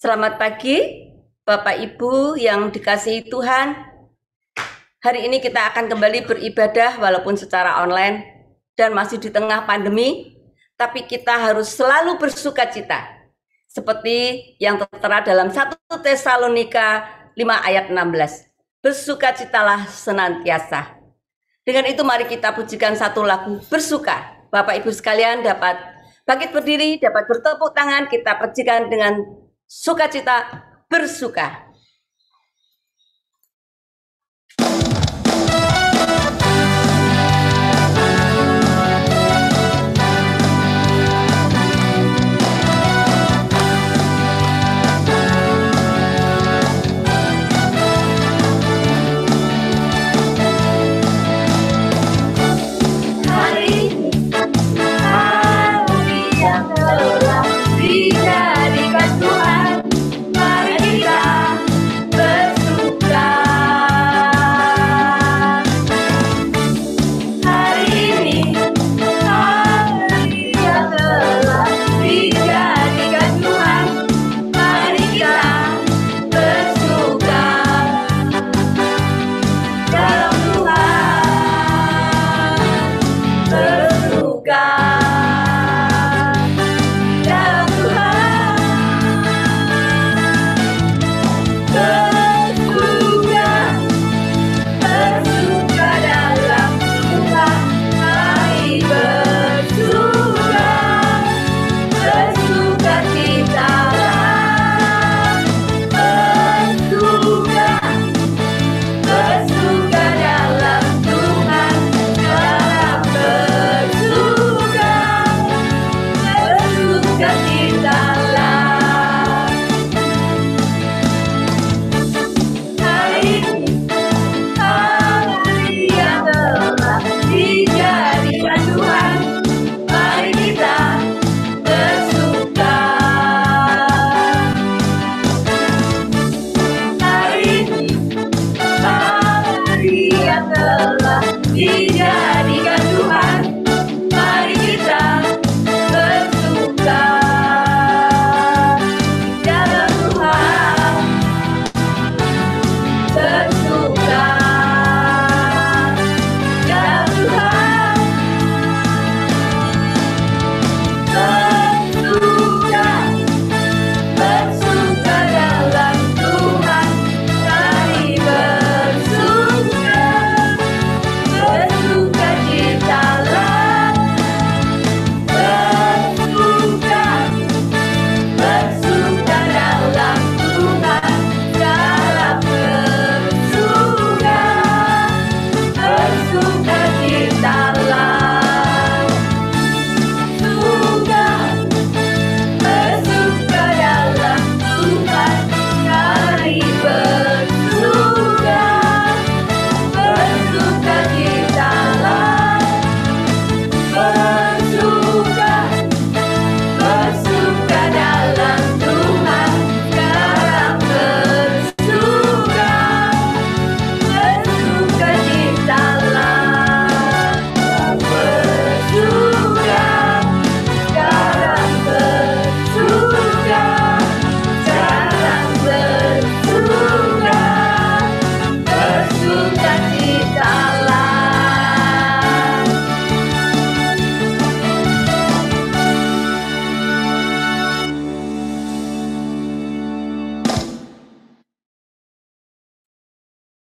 Selamat pagi, Bapak Ibu yang dikasihi Tuhan. Hari ini kita akan kembali beribadah walaupun secara online dan masih di tengah pandemi, tapi kita harus selalu bersukacita. Seperti yang tertera dalam 1 Tesalonika 5 ayat 16. Bersukacitalah senantiasa. Dengan itu mari kita pujikan satu lagu bersuka. Bapak Ibu sekalian dapat bangkit berdiri, dapat bertepuk tangan, kita pujikan dengan sukacita bersuka.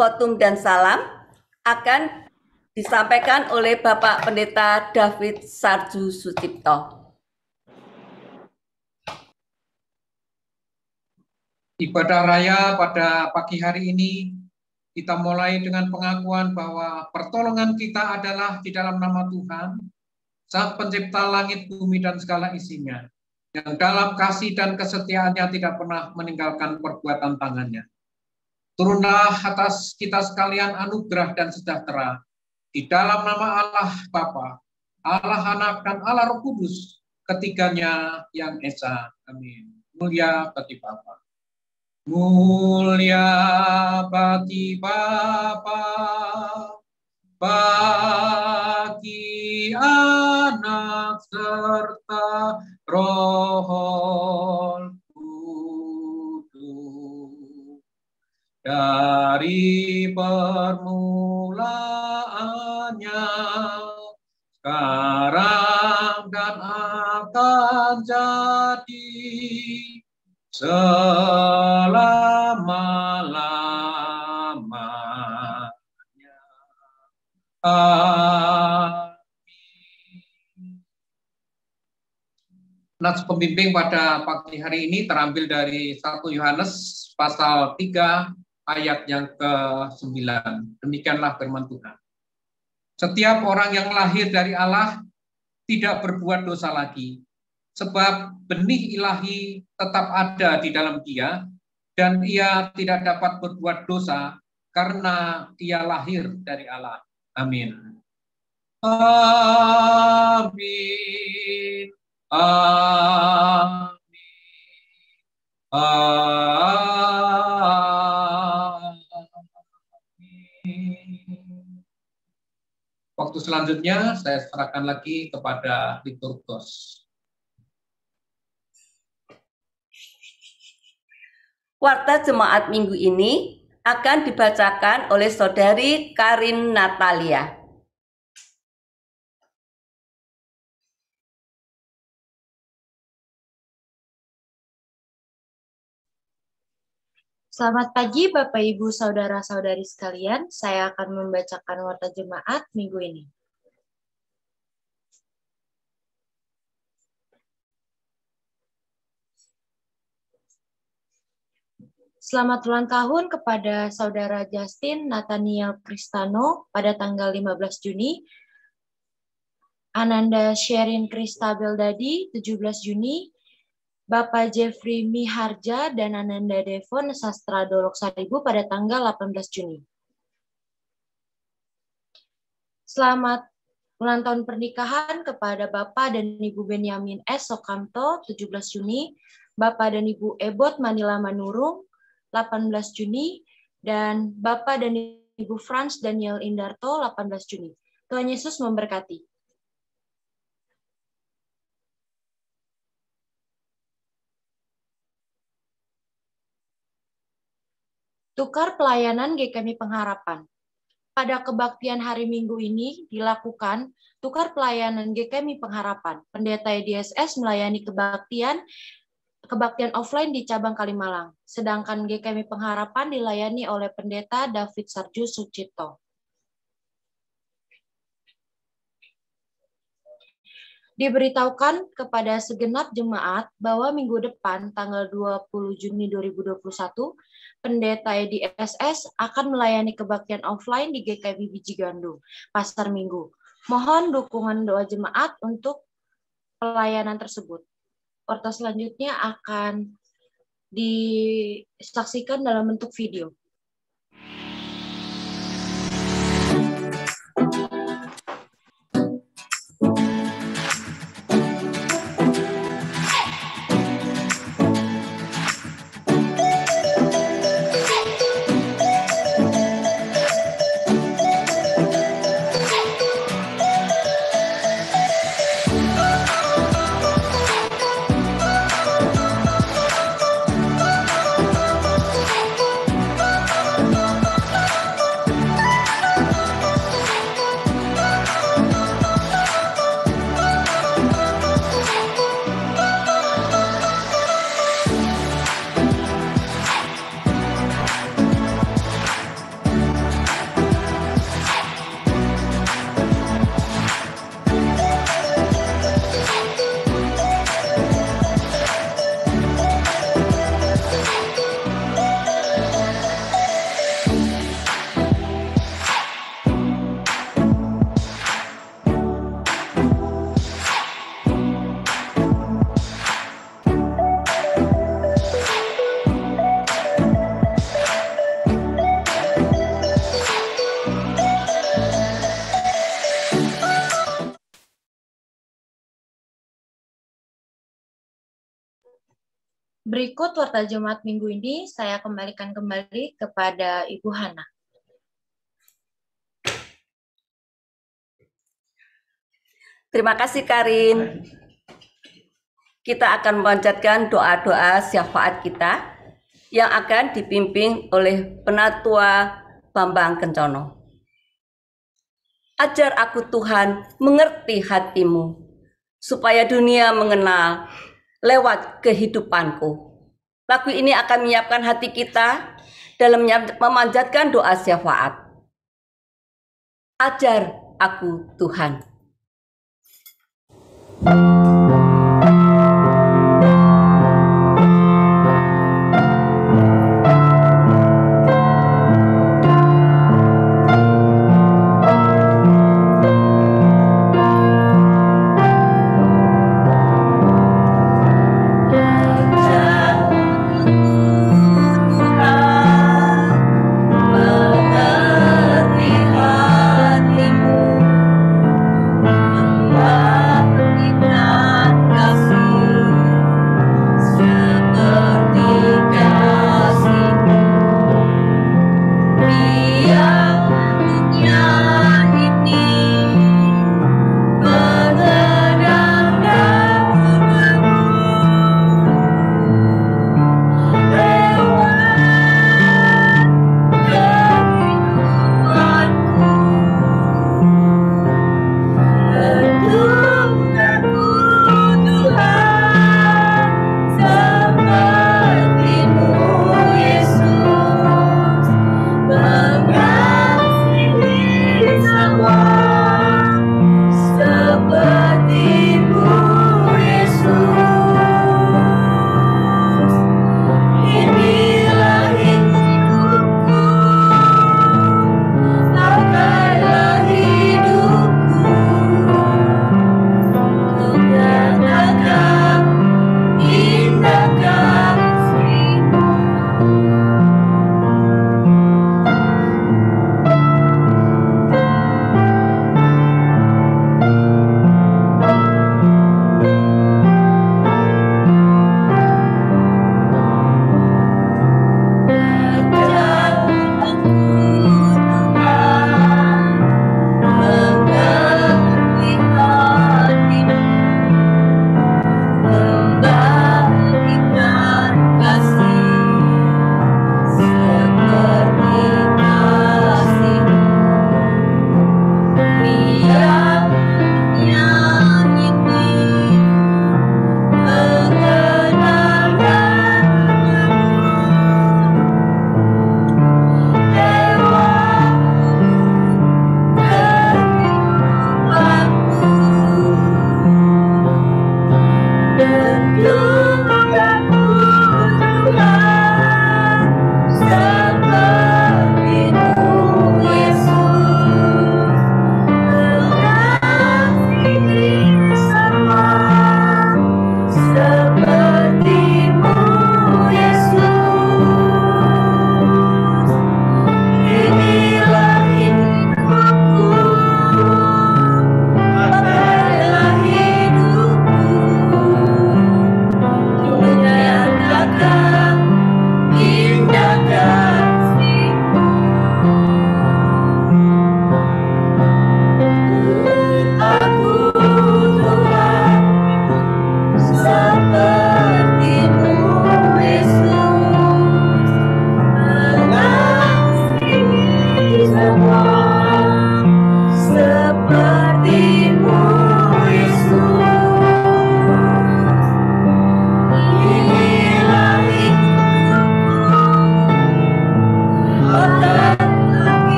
Votum dan salam akan disampaikan oleh Bapak Pendeta David Sarju Sucipto. Ibadah raya pada pagi hari ini kita mulai dengan pengakuan bahwa pertolongan kita adalah di dalam nama Tuhan, Sang Pencipta langit, bumi, dan segala isinya, yang dalam kasih dan kesetiaannya tidak pernah meninggalkan perbuatan tangannya. Turunlah atas kita sekalian anugerah dan sejahtera di dalam nama Allah Bapa, Allah Anak, dan Allah Roh Kudus, ketiganya yang esa. Amin. Mulia bagi Bapa. Mulia bagi Bapa, bagi Anak serta Roh dari permulaannya, sekarang dan akan jadi selama-lamanya. Nats pembimbing pada pagi hari ini terambil dari 1 Yohanes pasal 3 ayat yang ke-9. Demikianlah firman Tuhan. Setiap orang yang lahir dari Allah tidak berbuat dosa lagi, sebab benih ilahi tetap ada di dalam dia, dan ia tidak dapat berbuat dosa karena ia lahir dari Allah. Amin. Amin. Amin. Amin. Waktu selanjutnya saya serahkan lagi kepada liturgos. Warta Jemaat minggu ini akan dibacakan oleh Saudari Karin Natalia. Selamat pagi Bapak Ibu Saudara-saudari sekalian, saya akan membacakan Warta Jemaat minggu ini. Selamat ulang tahun kepada Saudara Justin Nathaniel Kristano pada tanggal 15 Juni, Ananda Sherin Kristabel Dadi 17 Juni, Bapak Jeffrey Miharja dan Ananda Devon Sastra Dolok Saribu pada tanggal 18 Juni. Selamat ulang tahun pernikahan kepada Bapak dan Ibu Benyamin S. Sokamto 17 Juni, Bapak dan Ibu Ebot Manila Manurung 18 Juni, dan Bapak dan Ibu Frans Daniel Indarto 18 Juni. Tuhan Yesus memberkati. Tukar pelayanan GKMI Pengharapan. Pada kebaktian hari Minggu ini dilakukan tukar pelayanan GKMI Pengharapan. Pendeta EDSS melayani kebaktian offline di cabang Kalimalang, sedangkan GKMI Pengharapan dilayani oleh Pendeta David Sarju Sucipto. Diberitahukan kepada segenap jemaat bahwa minggu depan, tanggal 20 Juni 2021, Pendeta EDSS akan melayani kebaktian offline di GKMI Biji Gandung, Pasar Minggu. Mohon dukungan doa jemaat untuk pelayanan tersebut. Warta selanjutnya akan disaksikan dalam bentuk video. Berikut Warta Jemaat minggu ini saya kembalikan kembali kepada Ibu Hana. Terima kasih Karin. Kita akan memanjatkan doa-doa syafaat kita. yang akan dipimpin oleh Penatua Bambang Kencono. Ajar aku Tuhan mengerti hatimu, supaya dunia mengenal lewat kehidupanku. Lagu ini akan menyiapkan hati kita dalam memanjatkan doa syafaat. Ajar aku Tuhan.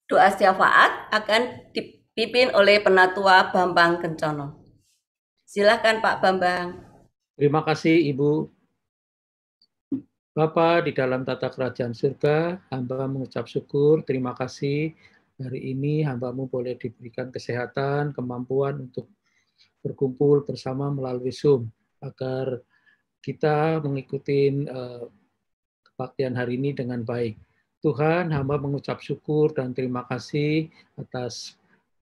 Doa syafaat akan dipimpin oleh Penatua Bambang Kencono. Silakan Pak Bambang. Terima kasih Ibu. Bapa di dalam tata kerajaan surga, hamba mengucap syukur, terima kasih Hari ini hamba-Mu boleh diberikan kesehatan, kemampuan untuk berkumpul bersama melalui Zoom, agar kita mengikuti kebaktian hari ini dengan baik. Tuhan, hamba mengucap syukur dan terima kasih atas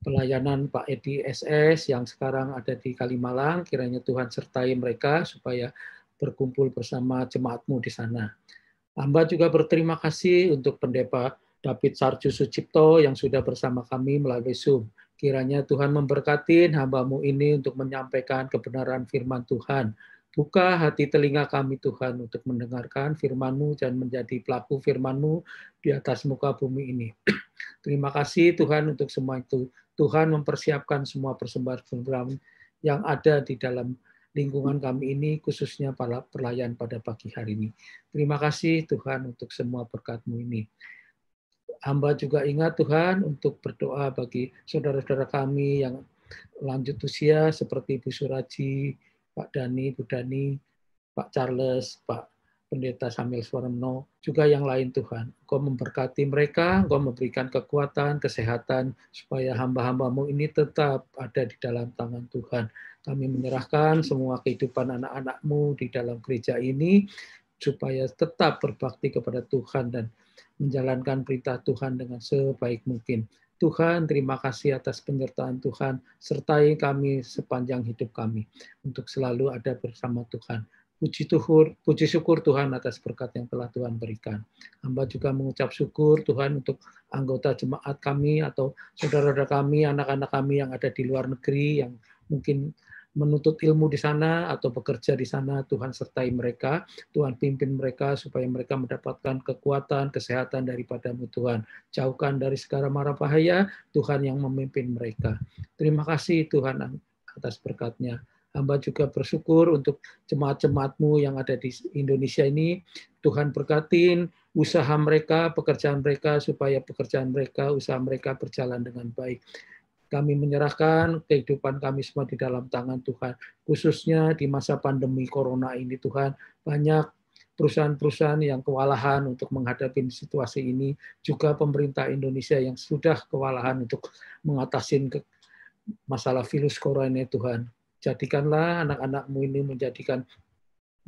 pelayanan Pak Edi SS yang sekarang ada di Kalimalang. Kiranya Tuhan sertai mereka supaya berkumpul bersama jemaat-Mu di sana. Hamba juga berterima kasih untuk Pendeta David Sarju Sucipto yang sudah bersama kami melalui Zoom. Kiranya Tuhan memberkati hamba-Mu ini untuk menyampaikan kebenaran firman Tuhan. Buka hati telinga kami Tuhan untuk mendengarkan firman-Mu dan menjadi pelaku firman-Mu di atas muka bumi ini. Terima kasih Tuhan untuk semua itu. Tuhan mempersiapkan semua persembahan yang ada di dalam lingkungan kami ini, khususnya para pelayan pada pagi hari ini. Terima kasih Tuhan untuk semua berkat-Mu ini. Hamba juga ingat Tuhan untuk berdoa bagi saudara-saudara kami yang lanjut usia seperti Bu Suraji, Pak Dani, Bu Dani, Pak Charles, Pak Pendeta Samuel Swarno, juga yang lain Tuhan. Engkau memberkati mereka, Engkau memberikan kekuatan, kesehatan, supaya hamba-hamba-Mu ini tetap ada di dalam tangan Tuhan. Kami menyerahkan semua kehidupan anak-anak-Mu di dalam gereja ini, supaya tetap berbakti kepada Tuhan dan menjalankan perintah Tuhan dengan sebaik mungkin. Tuhan, terima kasih atas penyertaan Tuhan, sertai kami sepanjang hidup kami, untuk selalu ada bersama Tuhan. Puji syukur Tuhan atas berkat yang telah Tuhan berikan. Hamba juga mengucap syukur Tuhan untuk anggota jemaat kami atau saudara-saudara kami, anak-anak kami yang ada di luar negeri, yang mungkin menuntut ilmu di sana atau bekerja di sana. Tuhan sertai mereka, Tuhan pimpin mereka supaya mereka mendapatkan kekuatan, kesehatan daripada-Mu Tuhan. Jauhkan dari segala mara bahaya, Tuhan yang memimpin mereka. Terima kasih Tuhan atas berkat-Nya. Hamba juga bersyukur untuk jemaat-jemaat-Mu yang ada di Indonesia ini. Tuhan berkatin usaha mereka, pekerjaan mereka, supaya pekerjaan mereka, usaha mereka berjalan dengan baik. Kami menyerahkan kehidupan kami semua di dalam tangan Tuhan. Khususnya di masa pandemi Corona ini Tuhan, banyak perusahaan-perusahaan yang kewalahan untuk menghadapi situasi ini. Juga pemerintah Indonesia yang sudah kewalahan untuk mengatasi masalah virus corona Tuhan. Jadikanlah anak-anak-Mu ini menjadikan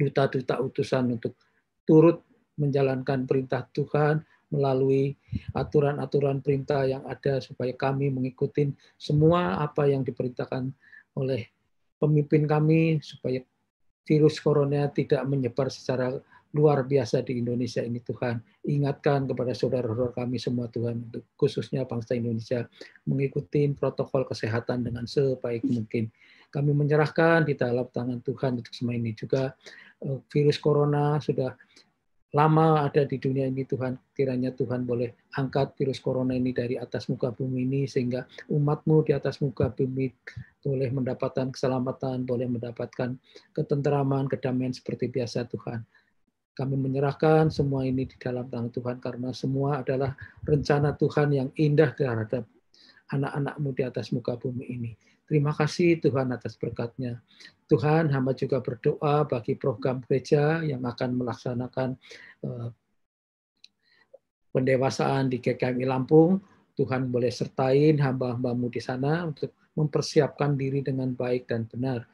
duta-duta utusan untuk turut menjalankan perintah Tuhan melalui aturan-aturan perintah yang ada, supaya kami mengikuti semua apa yang diperintahkan oleh pemimpin kami, supaya virus corona tidak menyebar secara luar biasa di Indonesia ini Tuhan. Ingatkan kepada saudara-saudara kami semua Tuhan, khususnya bangsa Indonesia, mengikuti protokol kesehatan dengan sebaik mungkin. Kami menyerahkan di dalam tangan Tuhan untuk semua ini. Juga virus corona sudah lama ada di dunia ini Tuhan. Kiranya Tuhan boleh angkat virus corona ini dari atas muka bumi ini, sehingga umat-Mu di atas muka bumi boleh mendapatkan keselamatan, boleh mendapatkan ketenteraman, kedamaian seperti biasa Tuhan. Kami menyerahkan semua ini di dalam tangan Tuhan, karena semua adalah rencana Tuhan yang indah terhadap anak-anak-Mu di atas muka bumi ini. Terima kasih Tuhan atas berkat-Nya. Tuhan, hamba juga berdoa bagi program gereja yang akan melaksanakan pendewasaan di GKMI Lampung. Tuhan boleh sertain hamba-hamba-Mu di sana untuk mempersiapkan diri dengan baik dan benar,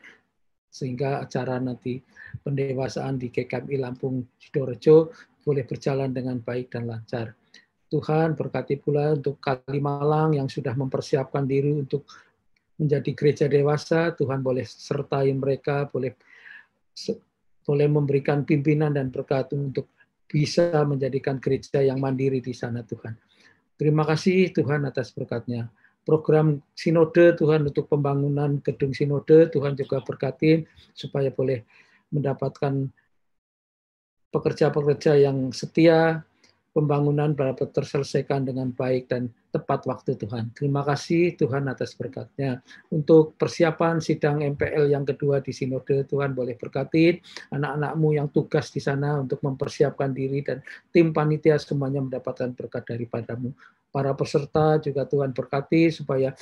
sehingga acara nanti pendewasaan di GKMI Lampung Sidoarjo boleh berjalan dengan baik dan lancar. Tuhan berkati pula untuk Kalimalang yang sudah mempersiapkan diri untuk menjadi gereja dewasa. Tuhan boleh sertai mereka, boleh memberikan pimpinan dan berkat untuk bisa menjadikan gereja yang mandiri di sana Tuhan. Terima kasih Tuhan atas berkat-Nya. Program sinode Tuhan untuk pembangunan gedung sinode, Tuhan juga berkati supaya boleh mendapatkan pekerja-pekerja yang setia, pembangunan dapat terselesaikan dengan baik dan tepat waktu Tuhan. Terima kasih Tuhan atas berkat-Nya. Untuk persiapan sidang MPL yang kedua di sinode, Tuhan boleh berkati anak-anak-Mu yang tugas di sana untuk mempersiapkan diri, dan tim panitia semuanya mendapatkan berkat daripada-Mu. Para peserta juga Tuhan berkati supaya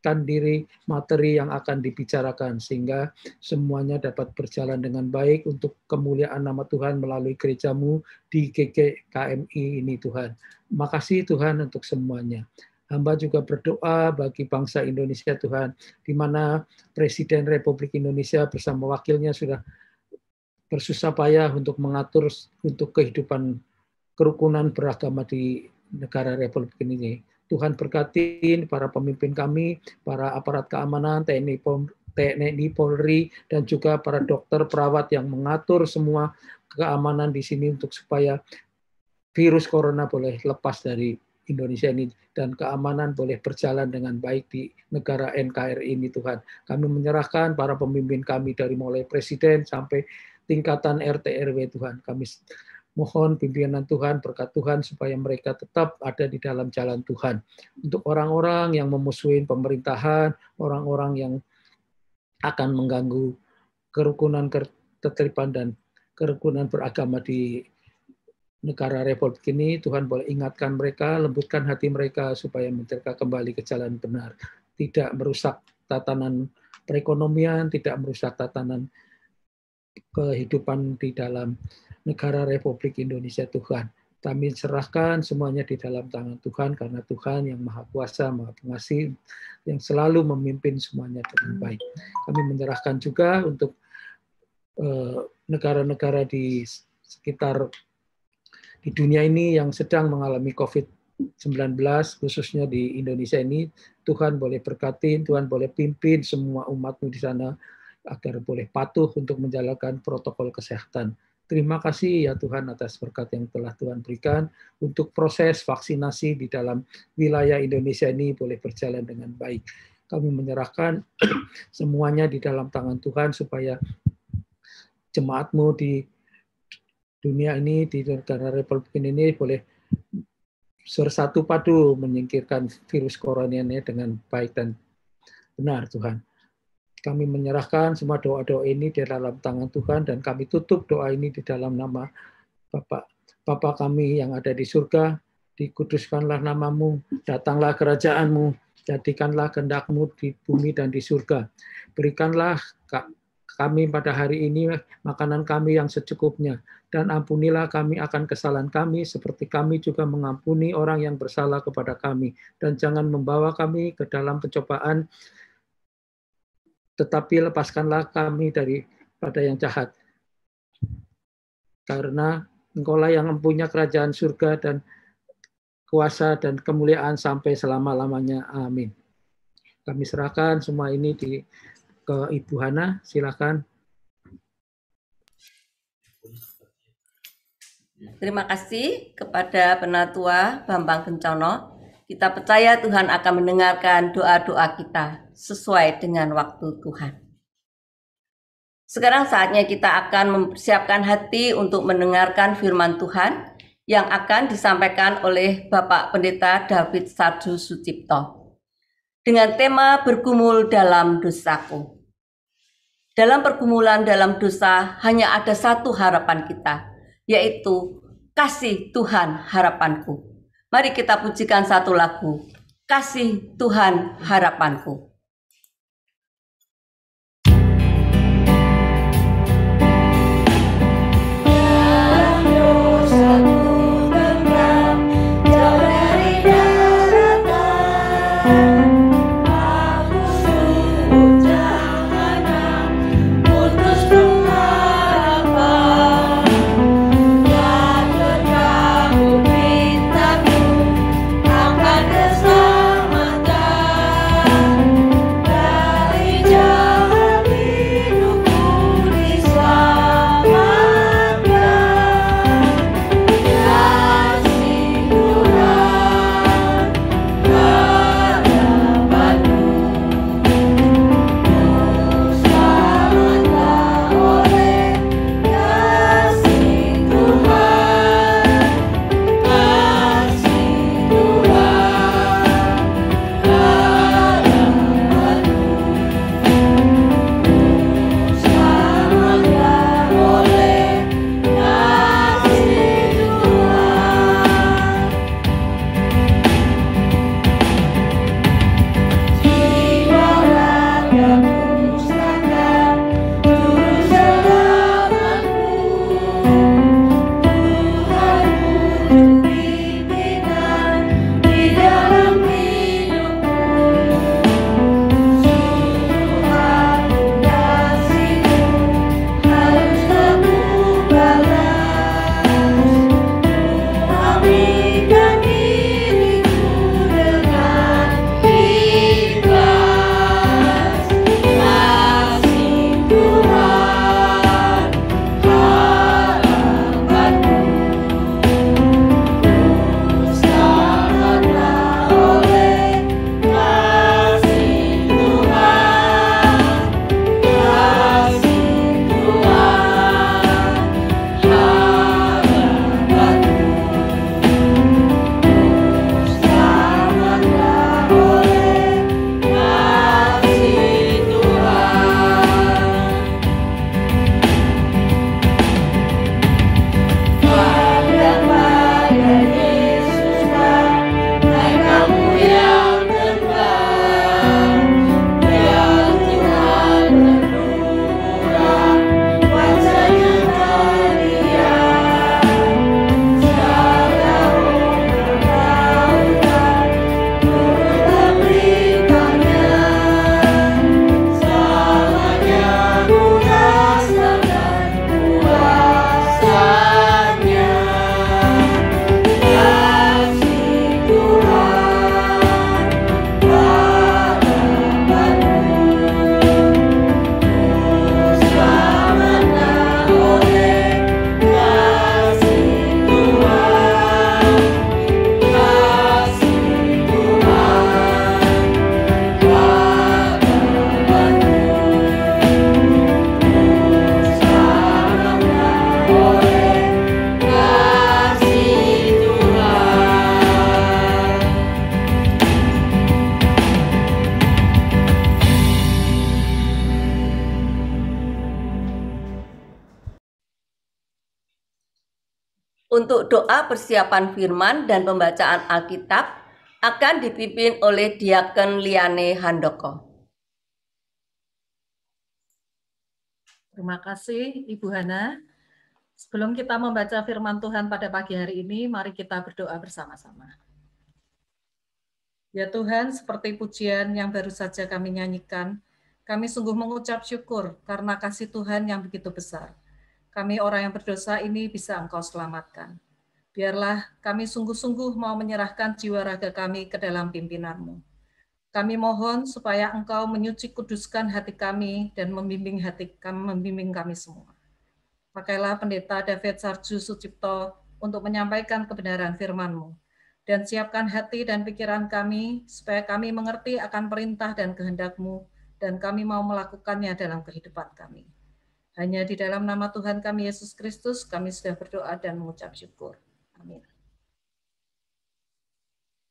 menyiapkan diri materi yang akan dibicarakan sehingga semuanya dapat berjalan dengan baik untuk kemuliaan nama Tuhan melalui gerejamu di GKKMI ini Tuhan. Makasih Tuhan untuk semuanya. Hamba juga berdoa bagi bangsa Indonesia Tuhan, di mana Presiden Republik Indonesia bersama wakilnya sudah bersusah payah untuk mengatur untuk kehidupan kerukunan beragama di negara Republik ini. Tuhan berkatin para pemimpin kami, para aparat keamanan, TNI Polri, dan juga para dokter perawat yang mengatur semua keamanan di sini untuk supaya virus corona boleh lepas dari Indonesia ini dan keamanan boleh berjalan dengan baik di negara NKRI ini Tuhan. Kami menyerahkan para pemimpin kami dari mulai presiden sampai tingkatan RT RW Tuhan. Kami mohon pimpinan Tuhan, berkat Tuhan supaya mereka tetap ada di dalam jalan Tuhan. Untuk orang-orang yang memusuhi pemerintahan, orang-orang yang akan mengganggu kerukunan, ketertiban dan kerukunan beragama di negara Republik ini, Tuhan boleh ingatkan mereka, lembutkan hati mereka supaya mereka kembali ke jalan benar. Tidak merusak tatanan perekonomian, tidak merusak tatanan kehidupan di dalam negara Republik Indonesia Tuhan. Kami serahkan semuanya di dalam tangan Tuhan karena Tuhan yang Maha Kuasa, Maha Pengasih, yang selalu memimpin semuanya dengan baik. Kami menyerahkan juga untuk negara-negara di sekitar di dunia ini yang sedang mengalami COVID-19, khususnya di Indonesia ini. Tuhan boleh berkatin, Tuhan boleh pimpin semua umat-Mu di sana agar boleh patuh untuk menjalankan protokol kesehatan. Terima kasih ya Tuhan atas berkat yang telah Tuhan berikan untuk proses vaksinasi di dalam wilayah Indonesia ini boleh berjalan dengan baik. Kami menyerahkan semuanya di dalam tangan Tuhan supaya jemaat-Mu di dunia ini, di negara Republik ini boleh bersatu padu menyingkirkan virus corona ini dengan baik dan benar Tuhan. Kami menyerahkan semua doa-doa ini di dalam tangan Tuhan dan kami tutup doa ini di dalam nama Bapa kami yang ada di surga, dikuduskanlah nama-Mu, datanglah kerajaan-Mu, jadikanlah kehendak-Mu di bumi dan di surga. Berikanlah kami pada hari ini makanan kami yang secukupnya, dan ampunilah kami akan kesalahan kami, seperti kami juga mengampuni orang yang bersalah kepada kami. Dan jangan membawa kami ke dalam pencobaan, tetapi lepaskanlah kami daripada yang jahat. Karena Engkaulah yang mempunyai kerajaan surga dan kuasa dan kemuliaan sampai selama-lamanya. Amin. Kami serahkan semua ini ke Ibu Hana, silakan. Terima kasih kepada Penatua Bambang Kencono. Kita percaya Tuhan akan mendengarkan doa-doa kita sesuai dengan waktu Tuhan. Sekarang saatnya kita akan mempersiapkan hati untuk mendengarkan firman Tuhan yang akan disampaikan oleh Bapak Pendeta David Sarju Sucipto dengan tema bergumul dalam dosaku. Dalam pergumulan dalam dosa hanya ada satu harapan kita, yaitu kasih Tuhan harapanku. Mari kita pujikan satu lagu, Kasih Tuhan Harapanku. Akan keselamatan. Untuk doa persiapan firman dan pembacaan Alkitab akan dipimpin oleh Diaken Liane Handoko. Terima kasih Ibu Hana. Sebelum kita membaca firman Tuhan pada pagi hari ini, mari kita berdoa bersama-sama. Ya Tuhan, seperti pujian yang baru saja kami nyanyikan, kami sungguh mengucap syukur karena kasih Tuhan yang begitu besar. Kami orang yang berdosa ini bisa Engkau selamatkan. Biarlah kami sungguh-sungguh mau menyerahkan jiwa raga kami ke dalam pimpinan-Mu. Kami mohon supaya Engkau menyuci kuduskan hati kami dan membimbing kami semua. Pakailah Pendeta David Sarju Sucipto untuk menyampaikan kebenaran firman-Mu, dan siapkan hati dan pikiran kami supaya kami mengerti akan perintah dan kehendak-Mu, dan kami mau melakukannya dalam kehidupan kami. Hanya di dalam nama Tuhan kami Yesus Kristus kami sudah berdoa dan mengucap syukur. Amin.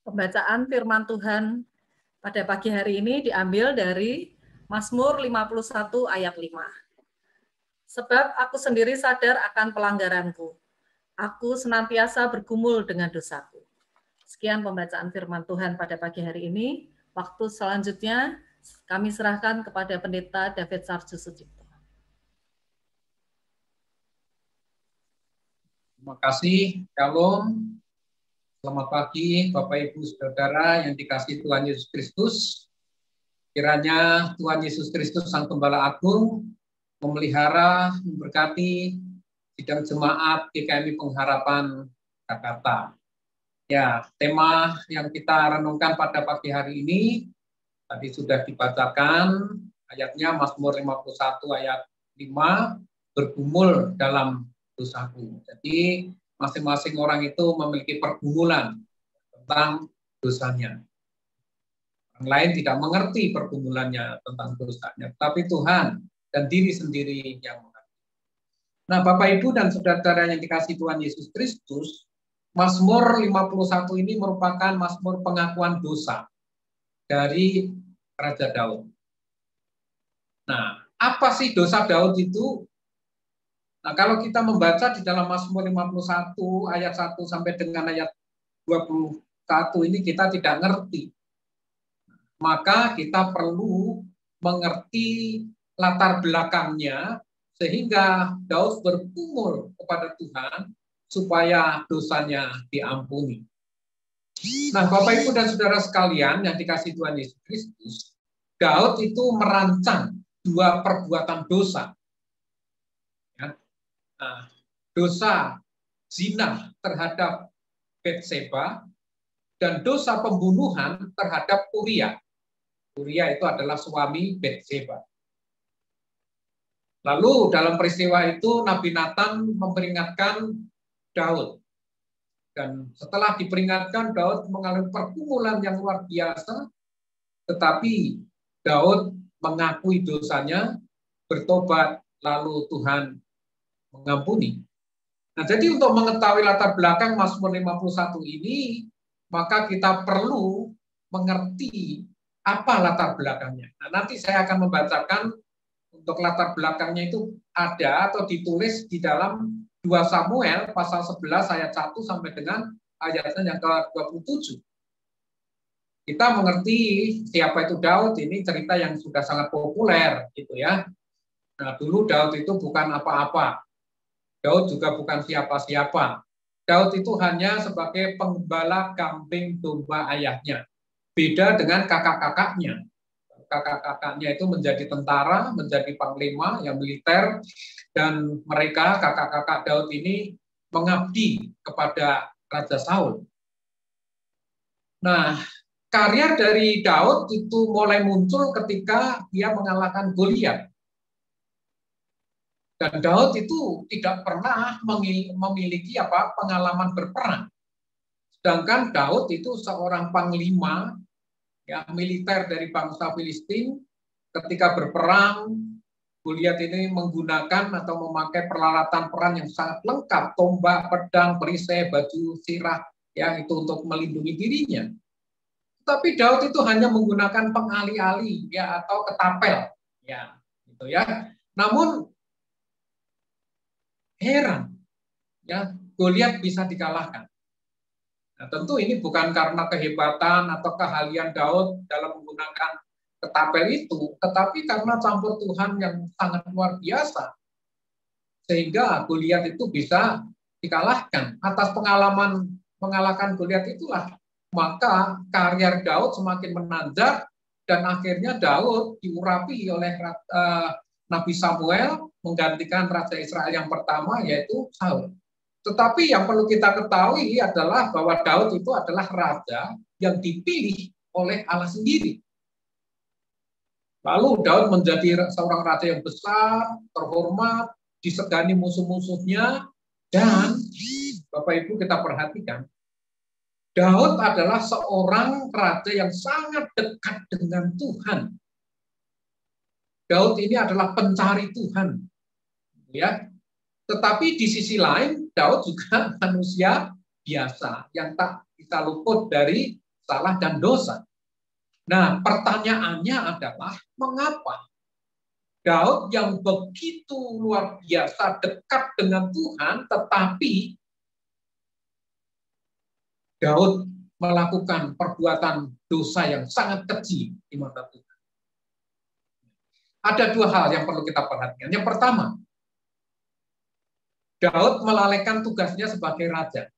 Pembacaan firman Tuhan pada pagi hari ini diambil dari Mazmur 51 ayat 5. Sebab aku sendiri sadar akan pelanggaranku. Aku senantiasa bergumul dengan dosaku. Sekian pembacaan firman Tuhan pada pagi hari ini. Waktu selanjutnya kami serahkan kepada Pendeta David Sarju Sucipto. Terima kasih, Shalom. Selamat pagi, Bapak, Ibu, Saudara yang dikasihi Tuhan Yesus Kristus. Kiranya Tuhan Yesus Kristus, Sang Gembala Agung, memelihara, memberkati sidang jemaat GKMI Pengharapan Jakarta. Ya, tema yang kita renungkan pada pagi hari ini, tadi sudah dibacakan, ayatnya Mazmur 51 ayat 5, bergumul dalam dosaku. Jadi masing-masing orang itu memiliki pergumulan tentang dosanya. Orang lain tidak mengerti pergumulannya tentang dosanya, tapi Tuhan dan diri sendiri yang mengerti. Nah, Bapak, Ibu, dan saudara-saudara yang dikasihi Tuhan Yesus Kristus, Mazmur 51 ini merupakan Mazmur pengakuan dosa dari Raja Daud. Nah, apa sih dosa Daud itu? Nah, kalau kita membaca di dalam Mazmur 51 ayat 1 sampai dengan ayat 21 ini kita tidak ngerti. Maka kita perlu mengerti latar belakangnya sehingga Daud bergumul kepada Tuhan supaya dosanya diampuni. Nah, Bapak, Ibu, dan saudara sekalian yang dikasihi Tuhan Yesus Kristus, Daud itu merancang dua perbuatan dosa. Nah, dosa zina terhadap Betseba dan dosa pembunuhan terhadap Uria. Uria itu adalah suami Betseba. Lalu dalam peristiwa itu Nabi Nathan memperingatkan Daud. Dan setelah diperingatkan, Daud mengalami pergumulan yang luar biasa, tetapi Daud mengakui dosanya, bertobat, lalu Tuhan mengampuni. Nah, jadi untuk mengetahui latar belakang Mazmur 51 ini, maka kita perlu mengerti apa latar belakangnya. Nah, nanti saya akan membacakan untuk latar belakangnya itu ada atau ditulis di dalam 2 Samuel pasal 11 ayat 1 sampai dengan ayatnya yang ke-27. Kita mengerti siapa itu Daud, ini cerita yang sudah sangat populer gitu ya. Nah, dulu Daud itu bukan apa-apa. Daud juga bukan siapa-siapa. Daud itu hanya sebagai penggembala kambing domba ayahnya. Beda dengan kakak-kakaknya. Kakak-kakaknya itu menjadi tentara, menjadi panglima yang militer, dan mereka, kakak-kakak Daud ini, mengabdi kepada Raja Saul. Nah, karya dari Daud itu mulai muncul ketika dia mengalahkan Goliat. Dan Daud itu tidak pernah memiliki pengalaman berperang. Sedangkan Daud itu seorang panglima ya, militer dari bangsa Filistin. Ketika berperang, Goliat ini menggunakan atau memakai peralatan perang yang sangat lengkap, tombak, pedang, perisai, baju sirah, ya itu untuk melindungi dirinya. Tapi Daud itu hanya menggunakan pengali-ali ya atau ketapel, ya, gitu ya. Namun heran, ya, Goliat bisa dikalahkan. Nah, tentu ini bukan karena kehebatan atau keahlian Daud dalam menggunakan ketapel itu, tetapi karena campur Tuhan yang sangat luar biasa, sehingga Goliat itu bisa dikalahkan. Atas pengalaman mengalahkan Goliat itulah, maka karier Daud semakin menanjak, dan akhirnya Daud diurapi oleh Nabi Samuel menggantikan Raja Israel yang pertama, yaitu Saul. Tetapi yang perlu kita ketahui adalah bahwa Daud itu adalah raja yang dipilih oleh Allah sendiri. Lalu Daud menjadi seorang raja yang besar, terhormat, disegani musuh-musuhnya, dan Bapak Ibu kita perhatikan, Daud adalah seorang raja yang sangat dekat dengan Tuhan. Daud ini adalah pencari Tuhan, ya. Tetapi di sisi lain, Daud juga manusia biasa yang tak bisa luput dari salah dan dosa. Nah, pertanyaannya adalah mengapa Daud yang begitu luar biasa dekat dengan Tuhan, tetapi Daud melakukan perbuatan dosa yang sangat keji di mata Tuhan. Ada dua hal yang perlu kita perhatikan. Yang pertama, Daud melalaikan tugasnya sebagai raja,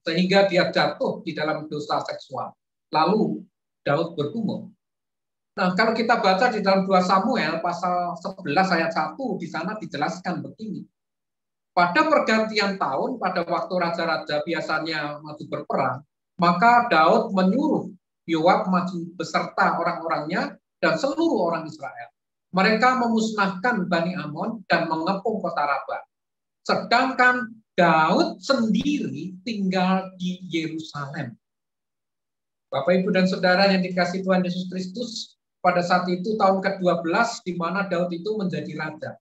sehingga dia jatuh di dalam dosa seksual. Lalu Daud bergumul. Nah, kalau kita baca di dalam 2 Samuel pasal 11 ayat 1, di sana dijelaskan begini. Pada pergantian tahun, pada waktu raja-raja biasanya maju berperang, maka Daud menyuruh Yoab maju beserta orang-orangnya dan seluruh orang Israel. Mereka memusnahkan Bani Amon dan mengepung kota Rabah. Sedangkan Daud sendiri tinggal di Yerusalem. Bapak, Ibu, dan Saudara yang dikasihi Tuhan Yesus Kristus, pada saat itu tahun ke-12 di mana Daud itu menjadi raja.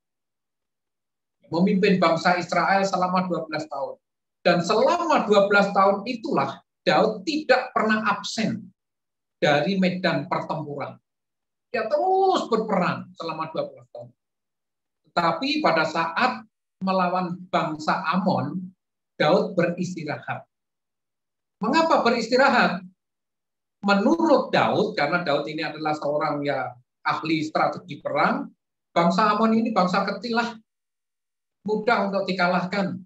Memimpin bangsa Israel selama 12 tahun. Dan selama 12 tahun itulah Daud tidak pernah absen dari medan pertempuran. Dia terus berperang selama 12 tahun. Tetapi pada saat melawan bangsa Amon, Daud beristirahat. Mengapa beristirahat? Menurut Daud, karena Daud ini adalah seorang yang ahli strategi perang, bangsa Amon ini bangsa kecil lah, mudah untuk dikalahkan.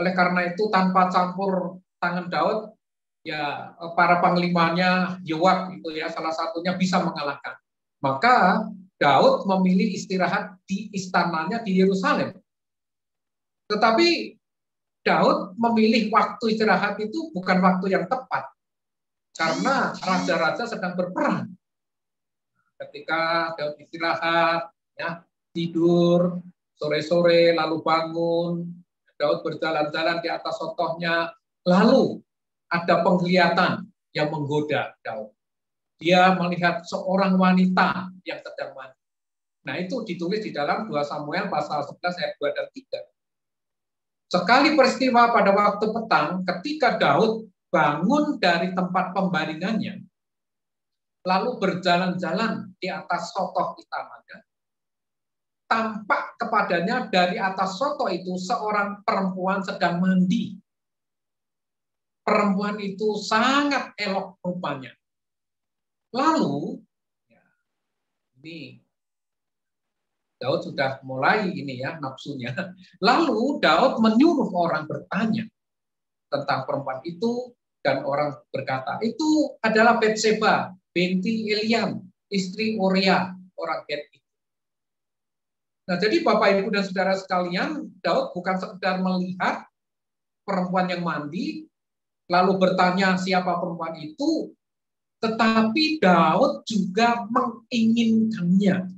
Oleh karena itu, tanpa campur tangan Daud, ya para panglimanya Yoab itu ya salah satunya bisa mengalahkan. Maka Daud memilih istirahat di istananya di Yerusalem. Tetapi Daud memilih waktu istirahat itu bukan waktu yang tepat, karena raja-raja sedang berperang. Ketika Daud istirahat, ya, tidur, sore-sore lalu bangun, Daud berjalan-jalan di atas sotohnya, lalu ada penglihatan yang menggoda Daud. Dia melihat seorang wanita yang sedang mandi. Nah, itu ditulis di dalam 2 Samuel pasal 11 ayat 2 dan 3. Sekali peristiwa pada waktu petang, ketika Daud bangun dari tempat pembaringannya, lalu berjalan-jalan di atas sotoh istananya, tampak kepadanya dari atas sotoh itu seorang perempuan sedang mandi. Perempuan itu sangat elok rupanya. Lalu, ya, ini Daud sudah mulai ini ya nafsunya. Lalu Daud menyuruh orang bertanya tentang perempuan itu, dan orang berkata, itu adalah Betseba binti Eliam, istri Uria, orang Het itu. Nah, jadi Bapak, Ibu, dan Saudara sekalian, Daud bukan sekedar melihat perempuan yang mandi, lalu bertanya siapa perempuan itu, tetapi Daud juga menginginkannya.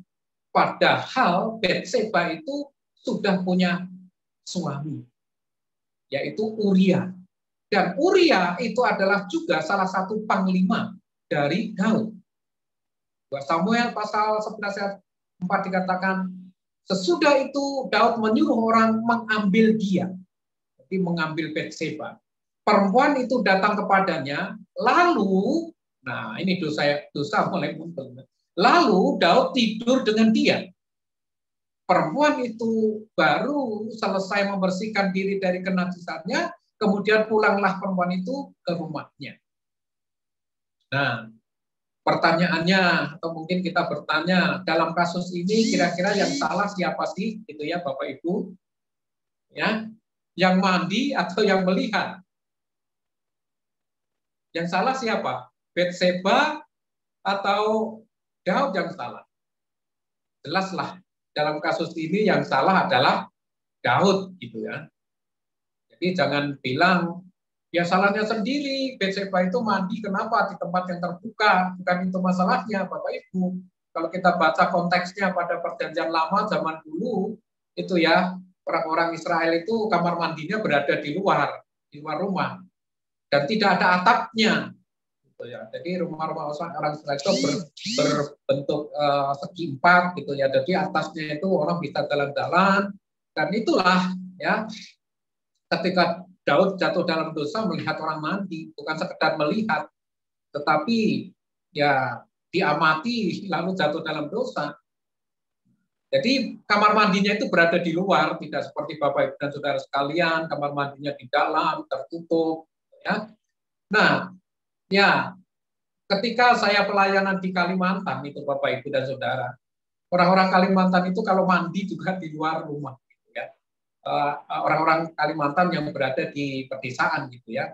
Padahal Betseba itu sudah punya suami, yaitu Uria. Dan Uria itu adalah juga salah satu panglima dari Daud. 2 Samuel pasal 11 ayat 4 dikatakan, sesudah itu Daud menyuruh orang mengambil dia. Jadi mengambil Betseba. Perempuan itu datang kepadanya, lalu, nah ini dosa mulai muncul. Lalu Daud tidur dengan dia. perempuan itu baru selesai membersihkan diri dari kenajisannya, kemudian pulanglah perempuan itu ke rumahnya. Nah, pertanyaannya, atau mungkin kita bertanya, dalam kasus ini kira-kira yang salah siapa sih, gitu ya Bapak Ibu? Ya, yang mandi atau yang melihat? Yang salah siapa? Batseba atau Daud yang salah? Jelaslah. Dalam kasus ini yang salah adalah Daud, gitu ya. Jadi jangan bilang ya salahnya sendiri. Batseba itu mandi kenapa di tempat yang terbuka? Bukan itu masalahnya, Bapak Ibu. Kalau kita baca konteksnya pada Perjanjian Lama zaman dulu, itu ya orang-orang Israel itu kamar mandinya berada di luar rumah, dan tidak ada atapnya. Ya, jadi rumah-rumah orang Israel itu berbentuk segi empat gitu ya. Jadi atasnya itu orang bisa jalan-jalan, dan itulah ya ketika Daud jatuh dalam dosa melihat orang mandi, bukan sekedar melihat, tetapi ya diamati lalu jatuh dalam dosa. Jadi kamar mandinya itu berada di luar, tidak seperti Bapak Ibu dan Saudara sekalian, kamar mandinya di dalam tertutup. Ya. Nah, ya, ketika saya pelayanan di Kalimantan itu Bapak Ibu dan Saudara, orang-orang Kalimantan itu kalau mandi juga di luar rumah, gitu ya. Orang-orang Kalimantan yang berada di pedesaan gitu ya.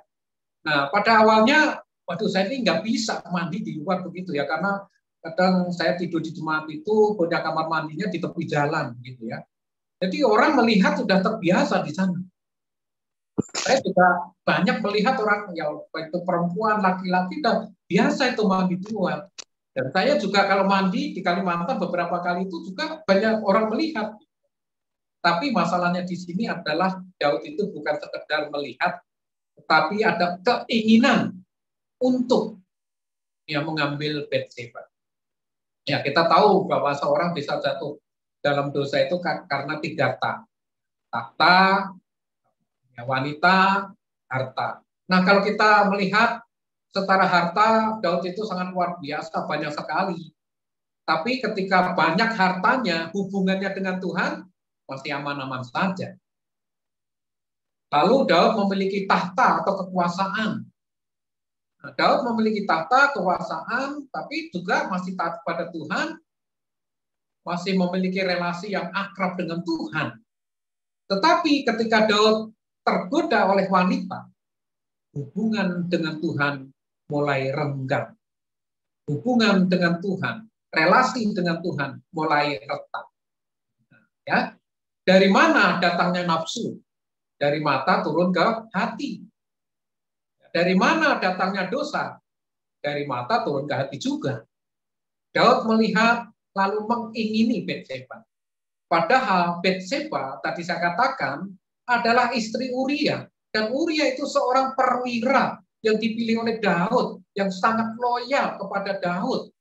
Nah, pada awalnya, waduh saya ini nggak bisa mandi di luar begitu ya, karena kadang saya tidur di jemaat itu punya kamar mandinya di tepi jalan gitu ya. Jadi orang melihat sudah terbiasa di sana. Saya juga banyak melihat orang ya itu perempuan, laki-laki dan biasa itu mandi di luar. Dan saya juga kalau mandi di Kalimantan beberapa kali itu juga banyak orang melihat. Tapi masalahnya di sini adalah Daud itu bukan sekedar melihat, tetapi ada keinginan untuk ya mengambil Batseba. Ya, kita tahu bahwa seorang bisa jatuh dalam dosa itu karena 3 tahta, ya, wanita, harta. Nah, kalau kita melihat setara harta, Daud itu sangat luar biasa, banyak sekali. Tapi ketika banyak hartanya, hubungannya dengan Tuhan masih aman-aman saja. Lalu Daud memiliki tahta atau kekuasaan. Nah, Daud memiliki tahta, kekuasaan, tapi juga masih taat kepada Tuhan, masih memiliki relasi yang akrab dengan Tuhan. Tetapi ketika Daud tergoda oleh wanita, hubungan dengan Tuhan mulai renggang. Hubungan dengan Tuhan, relasi dengan Tuhan mulai retak. Ya, dari mana datangnya nafsu? Dari mata turun ke hati. Dari mana datangnya dosa? Dari mata turun ke hati juga. Daud melihat lalu mengingini Batseba. Padahal Batseba tadi saya katakan adalah istri Uria. Dan Uria itu seorang perwira yang dipilih oleh Daud, yang sangat loyal kepada Daud.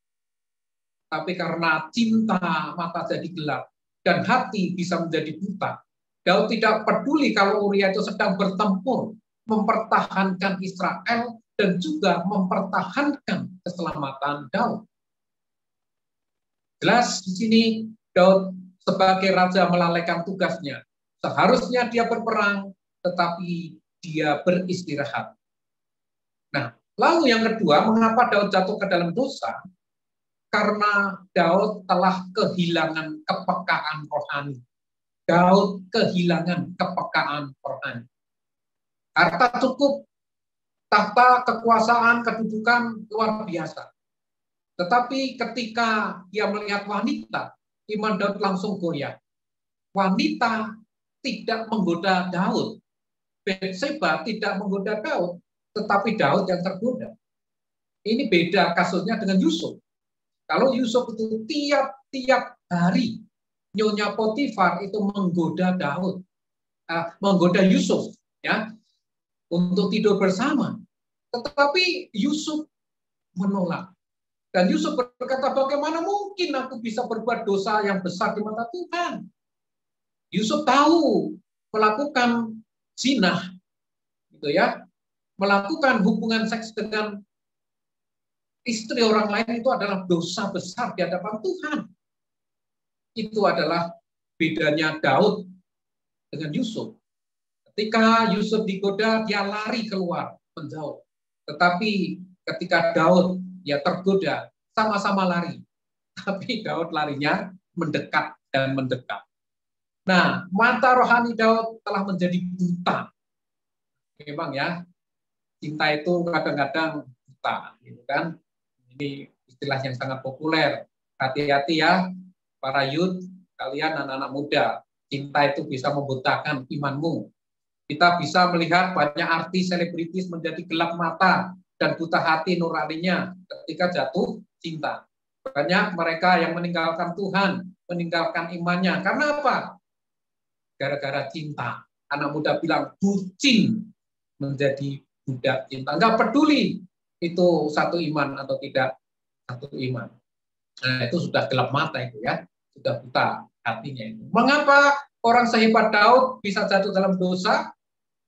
Tapi karena cinta mata jadi gelap dan hati bisa menjadi buta. Daud tidak peduli kalau Uria itu sedang bertempur, mempertahankan Israel dan juga mempertahankan keselamatan Daud. Jelas di sini Daud sebagai raja melalaikan tugasnya. Seharusnya dia berperang, tetapi dia beristirahat. Nah, lalu yang kedua, mengapa Daud jatuh ke dalam dosa? Karena Daud telah kehilangan kepekaan rohani. Daud kehilangan kepekaan rohani. Harta cukup, tahta, kekuasaan, kedudukan luar biasa. Tetapi ketika dia melihat wanita, iman Daud langsung goyah. Wanita tidak menggoda Daud. Batseba tidak menggoda Daud, tetapi Daud yang tergoda. Ini beda kasusnya dengan Yusuf. Kalau Yusuf itu tiap hari Nyonya Potifar itu menggoda Daud, menggoda Yusuf, ya, untuk tidur bersama. Tetapi Yusuf menolak. Dan Yusuf berkata, bagaimana mungkin aku bisa berbuat dosa yang besar di mata Tuhan? Yusuf tahu melakukan zina, gitu ya, melakukan hubungan seks dengan istri orang lain itu adalah dosa besar di hadapan Tuhan. Itu adalah bedanya Daud dengan Yusuf. Ketika Yusuf digoda, dia lari keluar menjauh. Tetapi ketika Daud dia tergoda, sama-sama lari. Tapi Daud larinya mendekat dan mendekat. Nah, mata rohani Daud telah menjadi buta. Memang ya, cinta itu kadang-kadang buta, gitu kan? Ini istilah yang sangat populer. Hati-hati ya, para youth, kalian anak-anak muda. Cinta itu bisa membutakan imanmu. Kita bisa melihat banyak artis, selebritis menjadi gelap mata dan buta hati nuraninya ketika jatuh cinta. Banyak mereka yang meninggalkan Tuhan, meninggalkan imannya. Karena apa? Gara-gara cinta. Anak muda bilang bucin menjadi budak cinta. Enggak peduli itu satu iman atau tidak satu iman. Nah, itu sudah gelap mata itu ya. Sudah buta hatinya itu. Mengapa orang sehebat Daud bisa jatuh dalam dosa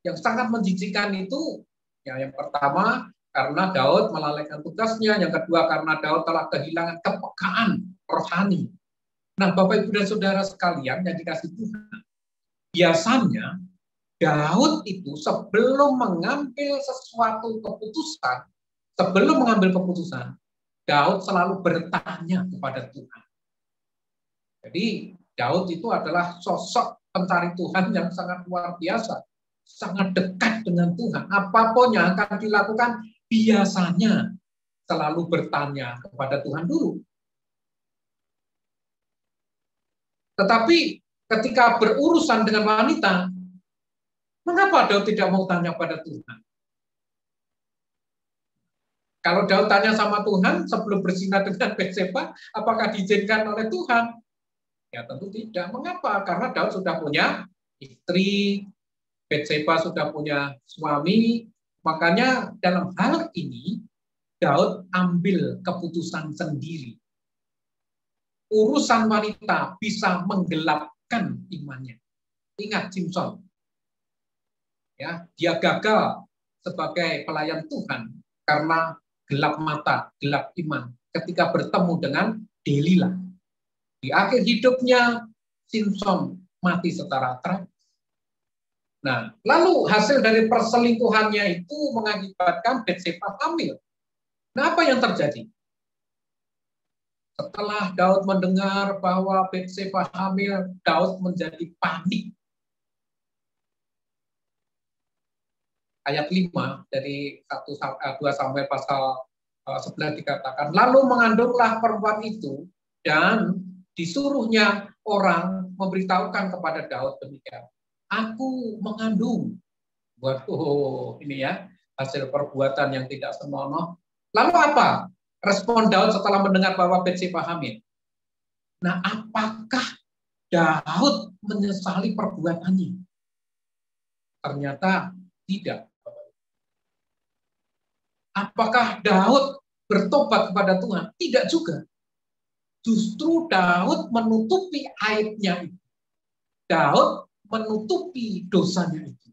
yang sangat menjijikkan itu? Ya, yang pertama karena Daud melalaikan tugasnya, yang kedua karena Daud telah kehilangan kepekaan rohani. Nah, Bapak Ibu dan Saudara sekalian yang dikasihi Tuhan, biasanya Daud itu sebelum mengambil sesuatu keputusan, sebelum mengambil keputusan, Daud selalu bertanya kepada Tuhan. Jadi Daud itu adalah sosok pencari Tuhan yang sangat luar biasa, sangat dekat dengan Tuhan. Apapun yang akan dilakukan, biasanya selalu bertanya kepada Tuhan dulu. Tetapi ketika berurusan dengan wanita, mengapa Daud tidak mau tanya pada Tuhan? Kalau Daud tanya sama Tuhan sebelum berzina dengan Batseba, apakah diizinkan oleh Tuhan? Ya tentu tidak. Mengapa? Karena Daud sudah punya istri, Batseba sudah punya suami, makanya dalam hal ini Daud ambil keputusan sendiri. Urusan wanita bisa menggelapkan imannya. Ingat Simson, ya, dia gagal sebagai pelayan Tuhan karena gelap mata, gelap iman ketika bertemu dengan Delila. Di akhir hidupnya Simson mati secara tragis. Nah, lalu hasil dari perselingkuhannya itu mengakibatkan Batseba hamil. Nah, apa yang terjadi? Setelah Daud mendengar bahwa Batseba hamil, Daud menjadi panik. Ayat 5 dari 2 Samuel pasal 11 dikatakan, lalu mengandunglah perempuan itu dan disuruhnya orang memberitahukan kepada Daud demikian, aku mengandung. Waduh, ini ya hasil perbuatan yang tidak senonoh. Lalu apa respon Daud setelah mendengar bahwa Batseba hamil? Nah, apakah Daud menyesali perbuatannya? Ternyata tidak. Apakah Daud bertobat kepada Tuhan? Tidak juga. Justru Daud menutupi aibnya itu. Daud menutupi dosanya itu.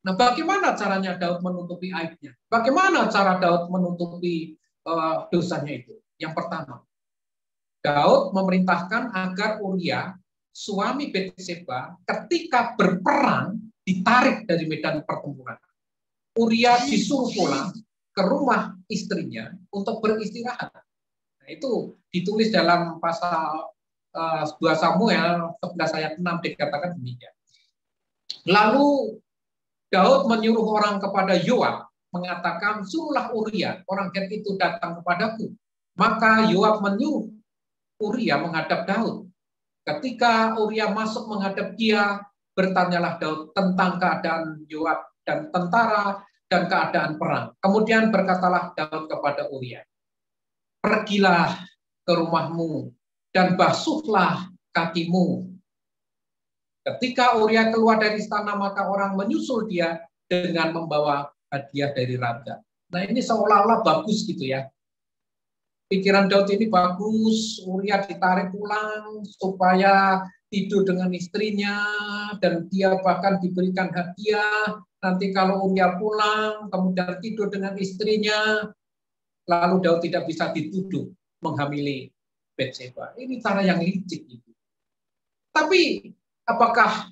Nah, bagaimana caranya Daud menutupi aibnya? Bagaimana cara Daud menutupi dosanya itu? Yang pertama, Daud memerintahkan agar Uria, suami Batseba, ketika berperang ditarik dari medan pertempuran. Uria disuruh pulang ke rumah istrinya untuk beristirahat. Nah, itu ditulis dalam pasal 2 Samuel 11 ayat 6 dikatakan demikian. Lalu Daud menyuruh orang kepada Yoab mengatakan, suruhlah Uria, orang Het itu datang kepadaku. Maka Yoab menyuruh Uria menghadap Daud. Ketika Uria masuk menghadap dia, bertanyalah Daud tentang keadaan Yoab dan tentara dan keadaan perang. Kemudian berkatalah Daud kepada Uria, pergilah ke rumahmu dan basuhlah kakimu. Ketika Uria keluar dari istana, maka orang menyusul dia dengan membawa hadiah dari raja. Nah, ini seolah-olah bagus gitu ya. Pikiran Daud ini bagus, Uria ditarik pulang supaya tidur dengan istrinya, dan dia bahkan diberikan hadiah. Nanti kalau Uria pulang, kemudian tidur dengan istrinya, lalu Daud tidak bisa dituduh menghamili Batseba. Ini cara yang licik itu. Tapi apakah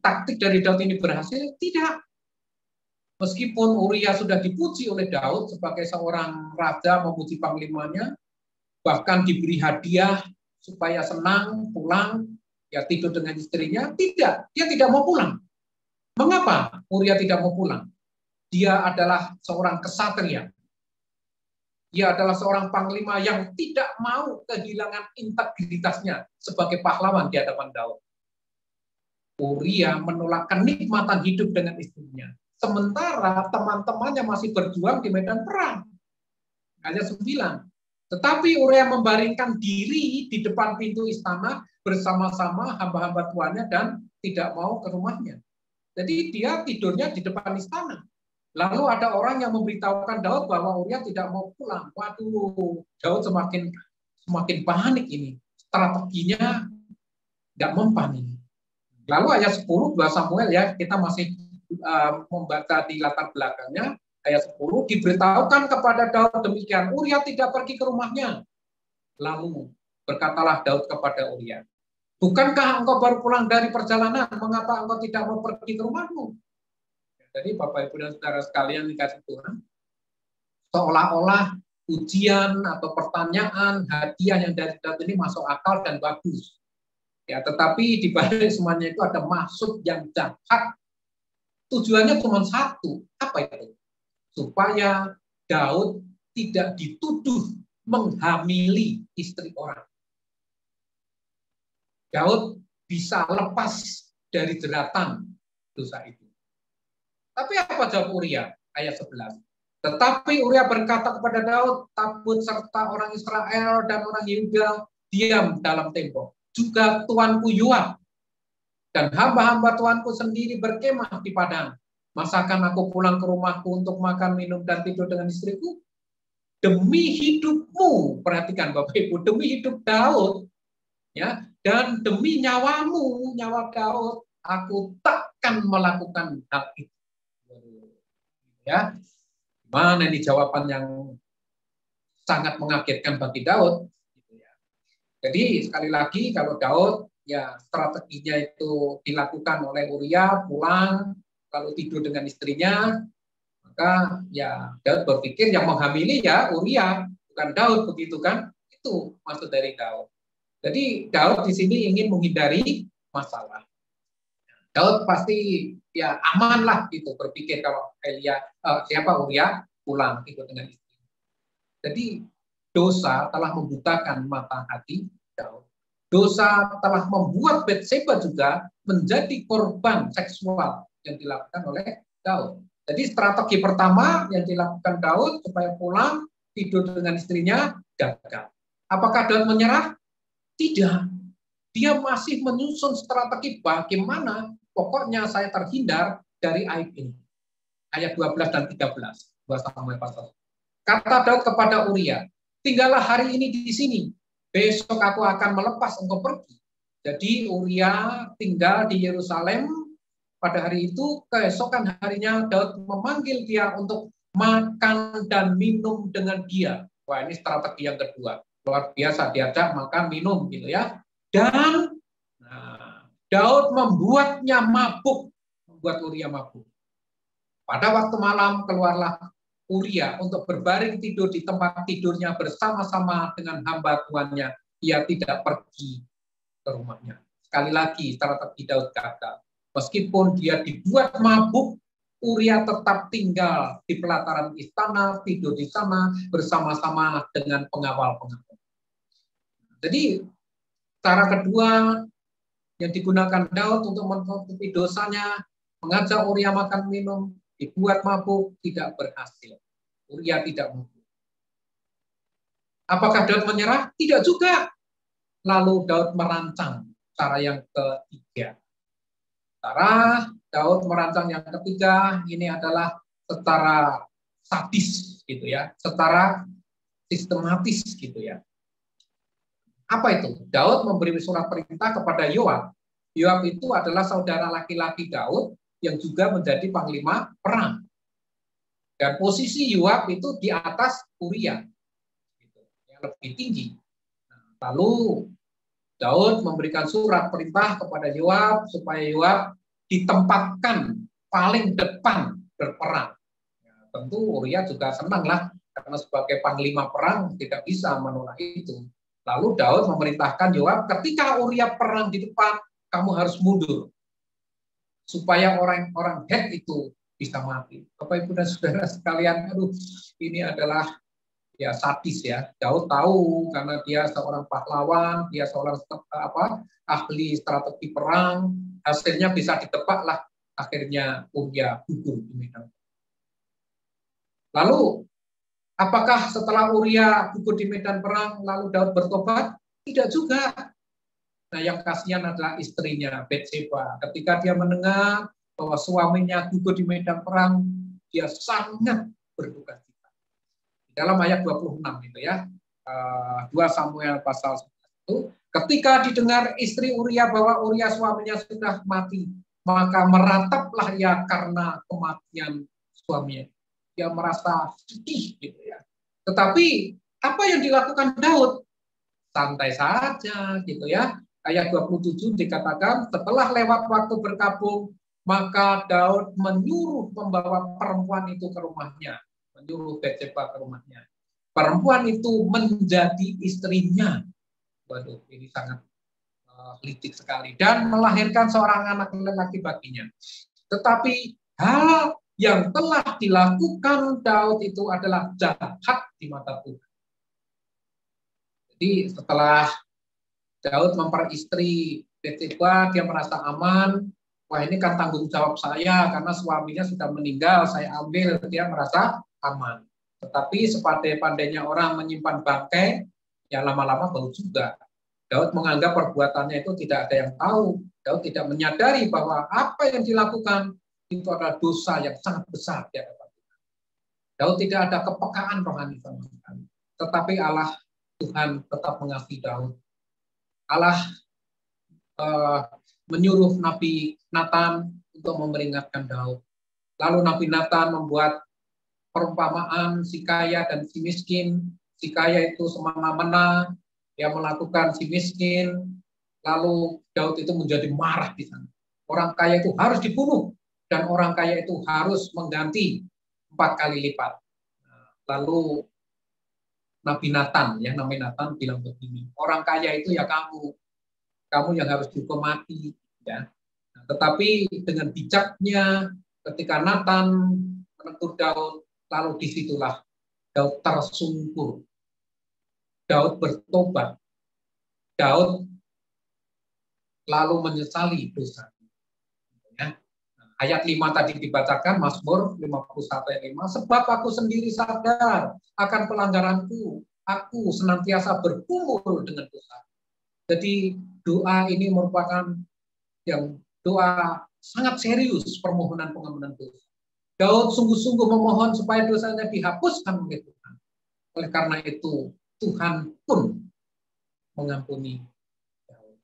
taktik dari Daud ini berhasil? Tidak. Meskipun Uria sudah dipuji oleh Daud sebagai seorang raja, memuji panglimanya, bahkan diberi hadiah supaya senang pulang, ya tidur dengan istrinya, tidak. Dia tidak mau pulang. Mengapa Uria tidak mau pulang? Dia adalah seorang kesatria. Dia adalah seorang panglima yang tidak mau kehilangan integritasnya sebagai pahlawan di hadapan Daud. Uria menolak kenikmatan hidup dengan istrinya. Sementara teman-temannya masih berjuang di medan perang. Hanya 9. Tetapi Uria membaringkan diri di depan pintu istana bersama-sama hamba-hamba tuannya dan tidak mau ke rumahnya. Jadi dia tidurnya di depan istana. Lalu ada orang yang memberitahukan Daud bahwa Uria tidak mau pulang. Waduh, Daud semakin panik ini. Strateginya nggak mempan ini. Lalu ayat 10, 2 Samuel ya, kita masih membaca di latar belakangnya. Ayat 10, diberitahukan kepada Daud demikian, Uria tidak pergi ke rumahnya. Lalu berkatalah Daud kepada Uria, bukankah engkau baru pulang dari perjalanan? Mengapa engkau tidak mau pergi ke rumahmu? Jadi Bapak Ibu dan Saudara sekalian dikasih Tuhan, seolah-olah ujian atau pertanyaan, hadiah yang dari Daud ini masuk akal dan bagus. Ya, tetapi di balik semuanya itu ada maksud yang jahat. Tujuannya cuma satu, apa itu? Supaya Daud tidak dituduh menghamili istri orang. Daud bisa lepas dari jeratan dosa itu. Tapi apa jawab Uria? Ayat 11. Tetapi Uria berkata kepada Daud, tabut serta orang Israel dan orang Yehuda diam dalam tembok. Juga tuanku Yoab dan hamba-hamba tuanku sendiri berkemah di padang. Masakan aku pulang ke rumahku untuk makan, minum, dan tidur dengan istriku? Demi hidupmu, perhatikan Bapak Ibu, demi hidup Daud, ya, dan demi nyawamu, nyawa Daud, aku takkan melakukan hal itu. Ya, mana ini jawaban yang sangat mengagetkan bagi Daud. Jadi sekali lagi kalau Daud ya strateginya itu dilakukan oleh Uria, pulang lalu tidur dengan istrinya, maka ya Daud berpikir yang menghamili ya Uria, bukan Daud, begitu kan? Itu maksud dari Daud. Jadi Daud di sini ingin menghindari masalah. Daud pasti ya aman lah gitu berpikir kalau Uria pulang ikut dengan istri. Jadi dosa telah membutakan mata hati Daud. Dosa telah membuat Batseba juga menjadi korban seksual yang dilakukan oleh Daud. Jadi strategi pertama yang dilakukan Daud supaya pulang tidur dengan istrinya gagal. Apakah Daud menyerah? Tidak. Dia masih menyusun strategi bagaimana pokoknya saya terhindar dari aib ini. Ayat 12 dan 13. 2 Samuel pasal. Kata Daud kepada Uria, tinggallah hari ini di sini. Besok aku akan melepas engkau pergi. Jadi Uria tinggal di Yerusalem. Pada hari itu, keesokan harinya Daud memanggil dia untuk makan dan minum dengan dia. Wah, ini strategi yang kedua. Luar biasa, diajak makan, minum gitu ya. Dan Daud membuatnya mabuk, membuat Uria mabuk. Pada waktu malam keluarlah Uria untuk berbaring tidur di tempat tidurnya bersama-sama dengan hamba tuannya. Ia tidak pergi ke rumahnya. Sekali lagi strategi Daud gagal. Meskipun dia dibuat mabuk, Uria tetap tinggal di pelataran istana, tidur di sana bersama-sama dengan pengawal-pengawal. Jadi cara kedua yang digunakan Daud untuk menutupi dosanya, mengajak Uria makan minum, dibuat mabuk, tidak berhasil. Uria tidak mabuk. Apakah Daud menyerah? Tidak juga. Lalu Daud merancang cara yang ketiga. Cara Daud merancang yang ketiga ini adalah secara sadis gitu ya, secara sistematis gitu ya. Apa itu? Daud memberi surat perintah kepada Yoab. Yoab itu adalah saudara laki-laki Daud yang juga menjadi panglima perang. Dan posisi Yoab itu di atas Uria, yang lebih tinggi. Lalu Daud memberikan surat perintah kepada Yoab supaya Yoab ditempatkan paling depan berperang. Ya, tentu Uria juga senanglah karena sebagai panglima perang tidak bisa menolak itu. Lalu Daud memerintahkan Yoab, ketika Uria perang di depan, kamu harus mundur supaya orang-orang Het itu bisa mati. Bapak Ibu dan Saudara sekalian, aduh, ini adalah ya sadis ya. Daud tahu karena dia seorang pahlawan, dia seorang ahli strategi perang, hasilnya bisa ditebaklah, akhirnya Uria gugur di medan. Lalu apakah setelah Uria gugur di medan perang lalu Daud bertobat? Tidak juga. Nah, yang kasihan adalah istrinya Batseba. Ketika dia mendengar bahwa suaminya gugur di medan perang, dia sangat berduka cita. Dalam ayat 26 itu ya, 2 Samuel pasal 11 itu, ketika didengar istri Uria bahwa Uria suaminya sudah mati, maka merataplah ia karena kematian suaminya. Dia merasa sedih gitu ya. Tetapi apa yang dilakukan Daud? Santai saja gitu ya. Ayat 27 dikatakan, setelah lewat waktu berkabung, maka Daud menyuruh membawa perempuan itu ke rumahnya. Menyuruh Batseba ke rumahnya. Perempuan itu menjadi istrinya. Waduh, ini sangat licik sekali. Dan melahirkan seorang anak lelaki baginya. Tetapi hal yang telah dilakukan Daud itu adalah jahat di mata Tuhan. Jadi setelah Daud memperistri Batseba, dia merasa aman. Wah, ini kan tanggung jawab saya karena suaminya sudah meninggal, saya ambil, dia merasa aman. Tetapi sepandai-pandainya orang menyimpan bangkai, ya lama-lama bau juga. Daud menganggap perbuatannya itu tidak ada yang tahu. Daud tidak menyadari bahwa apa yang dilakukan itu adalah dosa yang sangat besar di hadapan Tuhan. Daud tidak ada kepekaan rohani sama sekali. Tetapi Allah Tuhan tetap mengasihi Daud. Allah menyuruh Nabi Nathan untuk memperingatkan Daud. Lalu Nabi Nathan membuat perumpamaan si kaya dan si miskin. Si kaya itu semena-mena, dia melakukan si miskin. Lalu Daud itu menjadi marah di sana. Orang kaya itu harus dibunuh dan orang kaya itu harus mengganti 4 kali lipat. Lalu Nabi Nathan, ya Nabi Nathan bilang begini, orang kaya itu ya kamu yang harus dihukum mati, ya. Nah, tetapi dengan bijaknya, ketika Nathan menegur Daud, lalu disitulah Daud tersungkur, Daud bertobat, Daud lalu menyesali dosa. Ya. Nah, ayat 5 tadi dibacakan, Mazmur 51 ayat 5, sebab aku sendiri sadar akan pelanggaranku, aku senantiasa bergumul dengan dosa. Jadi doa ini merupakan yang doa sangat serius, permohonan pengampunan dosa. Daud sungguh-sungguh memohon supaya dosanya dihapuskan oleh Tuhan. Oleh karena itu Tuhan pun mengampuni Daud.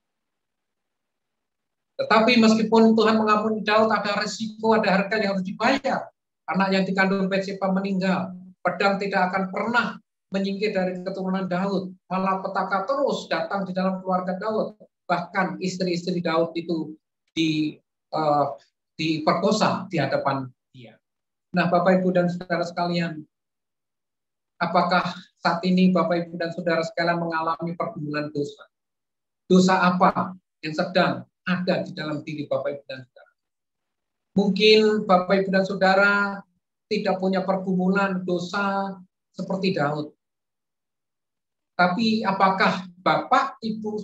Tetapi meskipun Tuhan mengampuni Daud, ada resiko, ada harga yang harus dibayar. Anak yang dikandung Batseba meninggal. Pedang tidak akan pernah menyingkir dari keturunan Daud. Malah petaka terus datang di dalam keluarga Daud. Bahkan istri-istri Daud itu diperkosa di hadapan dia. Nah, Bapak, Ibu, dan Saudara sekalian, apakah saat ini Bapak, Ibu, dan Saudara sekalian mengalami pergumulan dosa? Dosa apa yang sedang ada di dalam diri Bapak, Ibu, dan Saudara? Mungkin Bapak, Ibu, dan Saudara tidak punya pergumulan dosa seperti Daud. Tapi apakah Bapak, Ibu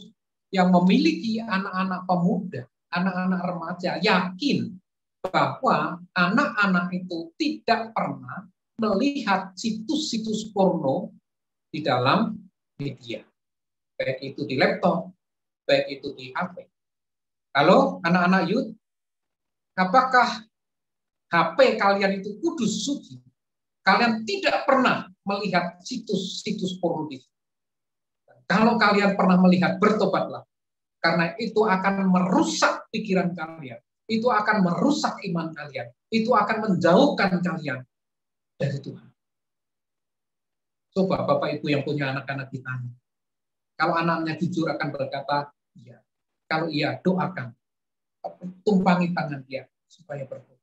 yang memiliki anak-anak pemuda, anak-anak remaja, yakin bahwa anak-anak itu tidak pernah melihat situs-situs porno di dalam media, baik itu di laptop, baik itu di HP. Kalau anak-anak youth, apakah HP kalian itu kudus suci? Kalian tidak pernah melihat situs-situs porno di situ. Kalau kalian pernah melihat, bertobatlah. Karena itu akan merusak pikiran kalian. Itu akan merusak iman kalian. Itu akan menjauhkan kalian dari Tuhan. Coba Bapak Ibu yang punya anak-anak ditanya. Kalau anaknya jujur akan berkata, Iya. Kalau iya, doakan. Tumpangi tangan dia supaya bertobat.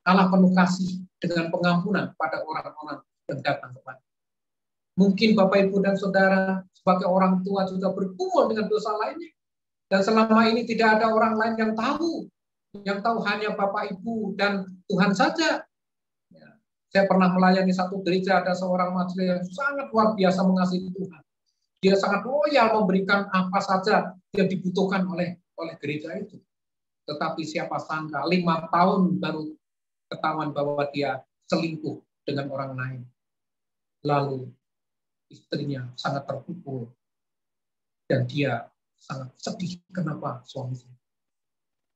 Allah penuh kasih dengan pengampunan pada orang-orang yang datang kepada. Mungkin Bapak, Ibu, dan Saudara sebagai orang tua juga bergumul dengan dosa lainnya. Dan selama ini tidak ada orang lain yang tahu. Yang tahu hanya Bapak, Ibu, dan Tuhan saja. Ya. Saya pernah melayani satu gereja, ada seorang majelis yang sangat luar biasa mengasihi Tuhan. Dia sangat loyal memberikan apa saja yang dibutuhkan oleh gereja itu. Tetapi siapa sangka 5 tahun baru ketahuan bahwa dia selingkuh dengan orang lain. Lalu istrinya sangat terpukul. Dan dia sangat sedih, kenapa suaminya.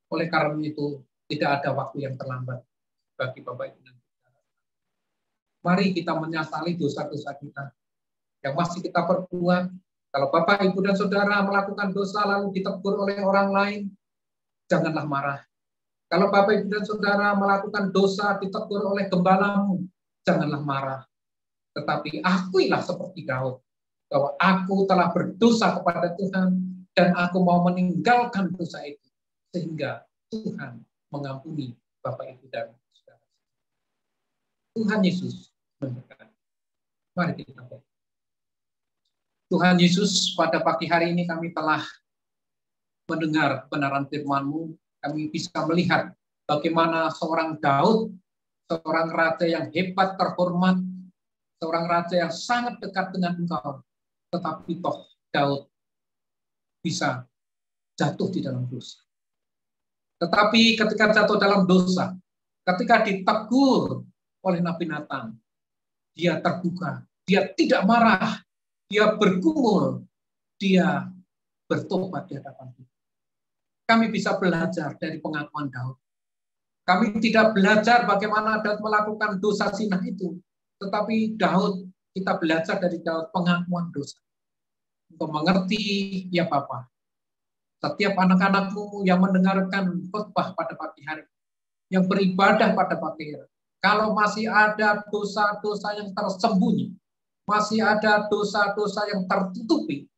Oleh karena itu, tidak ada waktu yang terlambat bagi Bapak Ibu dan Saudara. Mari kita menyesali dosa-dosa kita yang masih kita perbuat. Kalau Bapak, Ibu, dan Saudara melakukan dosa lalu ditegur oleh orang lain, janganlah marah. Kalau Bapak, Ibu, dan Saudara melakukan dosa ditegur oleh gembalamu, janganlah marah. Tetapi akuilah seperti Daud, bahwa aku telah berdosa kepada Tuhan, dan aku mau meninggalkan dosa itu, sehingga Tuhan mengampuni Bapak, Ibu, dan Saudara. Tuhan Yesus memberkati. Mari kita berdoa. Tuhan Yesus, pada pagi hari ini kami telah mendengar kebenaran firman-Mu. Kami bisa melihat bagaimana seorang Daud, seorang raja yang hebat, terhormat, seorang raja yang sangat dekat dengan Engkau. Tetapi toh Daud bisa jatuh di dalam dosa. Tetapi ketika jatuh dalam dosa, ketika ditegur oleh Nabi Nathan, dia terbuka, dia tidak marah, dia bergumul, dia bertobat di hadapan Tuhan. Kami bisa belajar dari pengakuan Daud. Kami tidak belajar bagaimana Daud melakukan dosa zina itu, tetapi Daud, kita belajar dari Daud pengakuan dosa. Untuk mengerti, ya Bapak, setiap anak-anakmu yang mendengarkan khotbah pada pagi hari, yang beribadah pada pagi hari, kalau masih ada dosa-dosa yang tersembunyi, masih ada dosa-dosa yang tertutupi,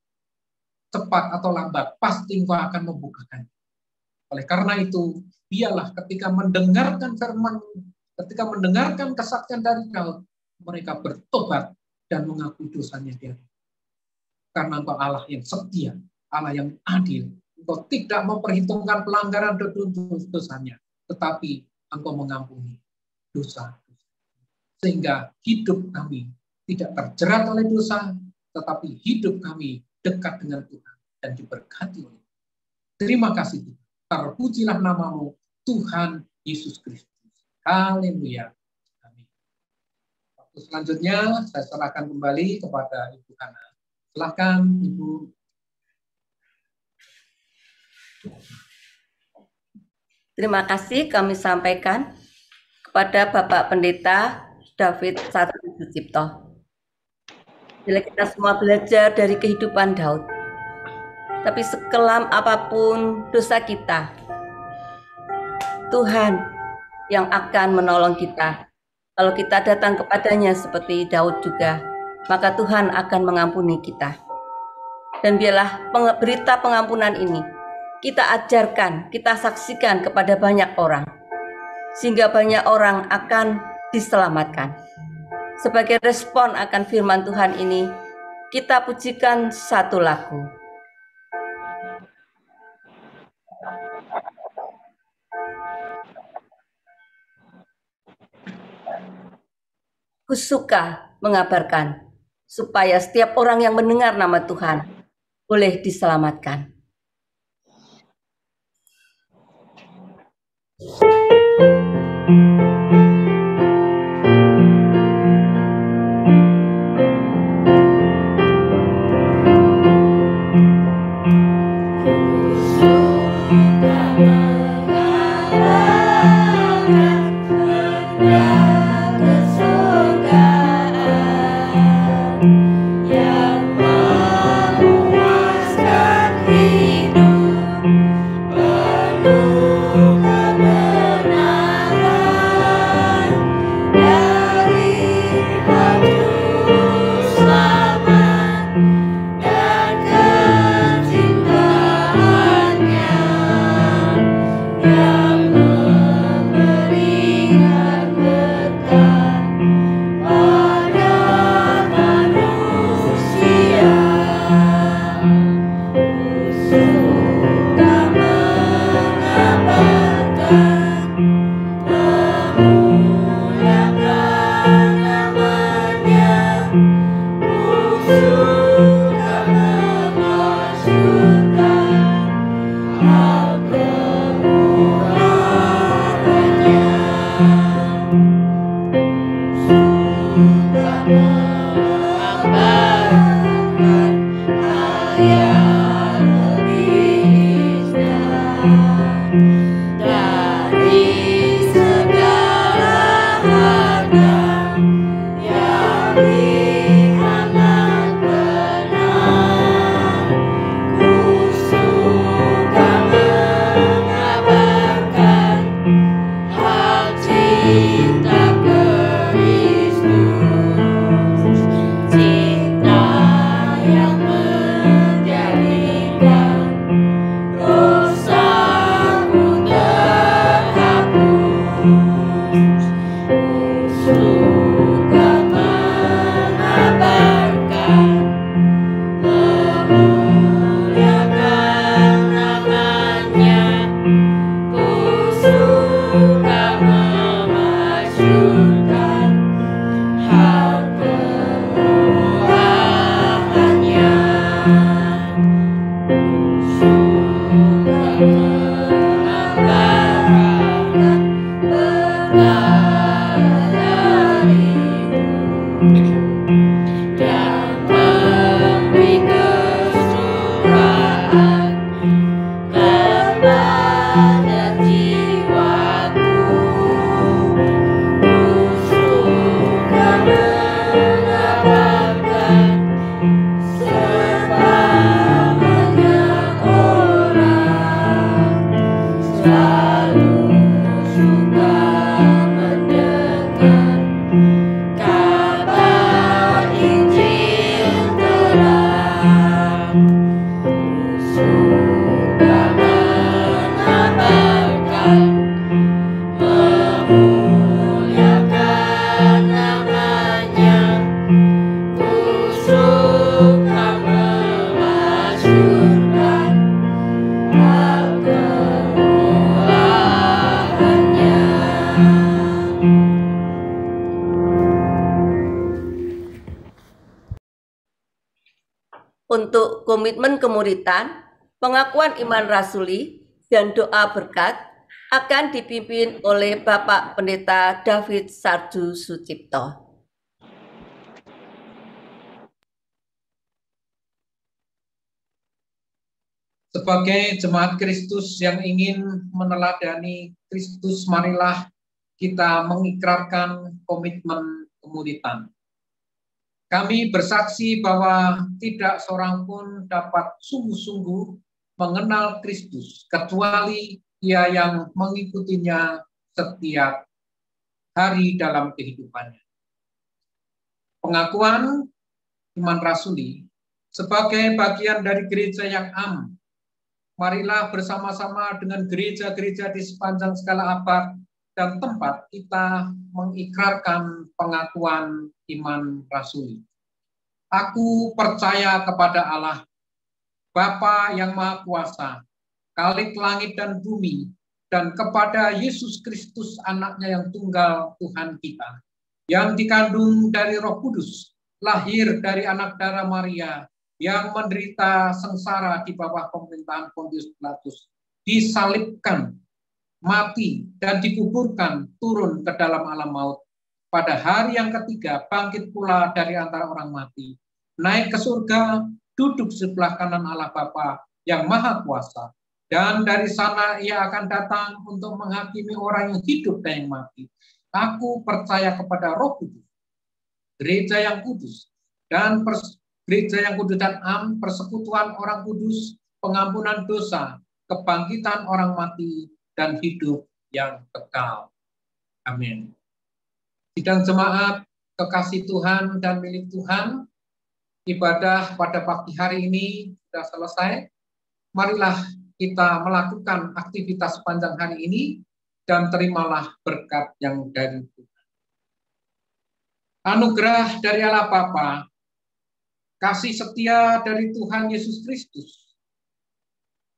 cepat atau lambat, pasti Engkau akan membukakan. Oleh karena itu, biarlah ketika mendengarkan firman, ketika mendengarkan kesaksian dari Daud, mereka bertobat dan mengakui dosanya dia. Karena Engkau Allah yang setia, Allah yang adil. Engkau tidak memperhitungkan pelanggaran dosanya, tetapi Engkau mengampuni dosa. Sehingga hidup kami tidak terjerat oleh dosa, tetapi hidup kami dekat dengan Tuhan dan diberkati oleh Tuhan. Terima kasih Tuhan. Terpujilah nama-Mu, Tuhan Yesus Kristus. Haleluya. Amin. Waktu selanjutnya saya serahkan kembali kepada Ibu Hana. Silakan Ibu. Terima kasih kami sampaikan kepada Bapak Pendeta David Satrio Sucipto. Bila kita semua belajar dari kehidupan Daud, tapi sekelam apapun dosa kita, Tuhan yang akan menolong kita. Kalau kita datang kepadanya seperti Daud juga, maka Tuhan akan mengampuni kita. Dan biarlah berita pengampunan ini kita ajarkan, kita saksikan kepada banyak orang, sehingga banyak orang akan diselamatkan. Sebagai respon akan firman Tuhan ini, kita pujikan satu lagu. Kusuka mengabarkan supaya setiap orang yang mendengar nama Tuhan boleh diselamatkan. Hidup penuh kebenaran. Untuk komitmen kemuritan, pengakuan iman rasuli, dan doa berkat akan dipimpin oleh Bapak Pendeta David Sarju Sucipto. Sebagai jemaat Kristus yang ingin meneladani Kristus, marilah kita mengikrarkan komitmen kemuritan. Kami bersaksi bahwa tidak seorang pun dapat sungguh-sungguh mengenal Kristus kecuali Dia yang mengikutinya setiap hari dalam kehidupannya. Pengakuan iman rasuli sebagai bagian dari gereja yang am. Marilah bersama-sama dengan gereja-gereja di sepanjang segala abad dan tempat kita mengikrarkan pengakuan iman rasuli. Aku percaya kepada Allah, Bapa yang Maha Kuasa, Khalik langit dan bumi, dan kepada Yesus Kristus, anaknya yang tunggal Tuhan kita, yang dikandung dari Roh Kudus, lahir dari anak darah Maria, yang menderita sengsara di bawah pemerintahan Pontius Pilatus, disalibkan, mati, dan dikuburkan, turun ke dalam alam maut. Pada hari yang ketiga, bangkit pula dari antara orang mati, naik ke surga, duduk sebelah kanan Allah Bapa yang Maha Kuasa, dan dari sana Ia akan datang untuk menghakimi orang yang hidup dan yang mati. Aku percaya kepada Roh Kudus, gereja yang kudus, dan gereja yang kudus dan am, persekutuan orang kudus, pengampunan dosa, kebangkitan orang mati, dan hidup yang kekal. Amin. Sidang jemaat kekasih Tuhan dan milik Tuhan, ibadah pada pagi hari ini sudah selesai. Marilah kita melakukan aktivitas sepanjang hari ini dan terimalah berkat yang dari Tuhan. Anugerah dari Allah Bapa, kasih setia dari Tuhan Yesus Kristus,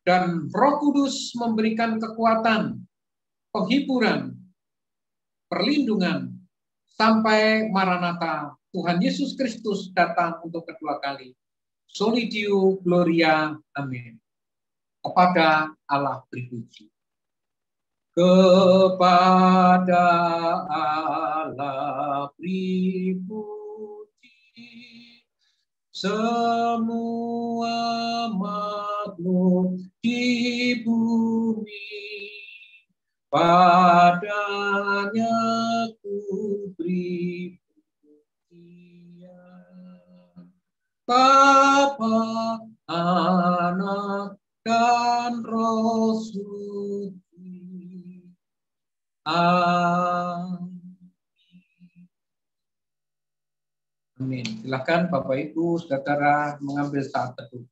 dan Roh Kudus memberikan kekuatan, penghiburan, perlindungan, sampai Maranatha, Tuhan Yesus Kristus datang untuk kedua kali. Soli Deo Gloria, amin. Kepada Allah berpuji. Kepada Allah berpuji, semua makhluk di bumi, padanya ku beri pujian. Bapa, Anak, dan Roh Suci. Amin. Amin. Silakan Bapak Ibu, Saudara mengambil saat teduh.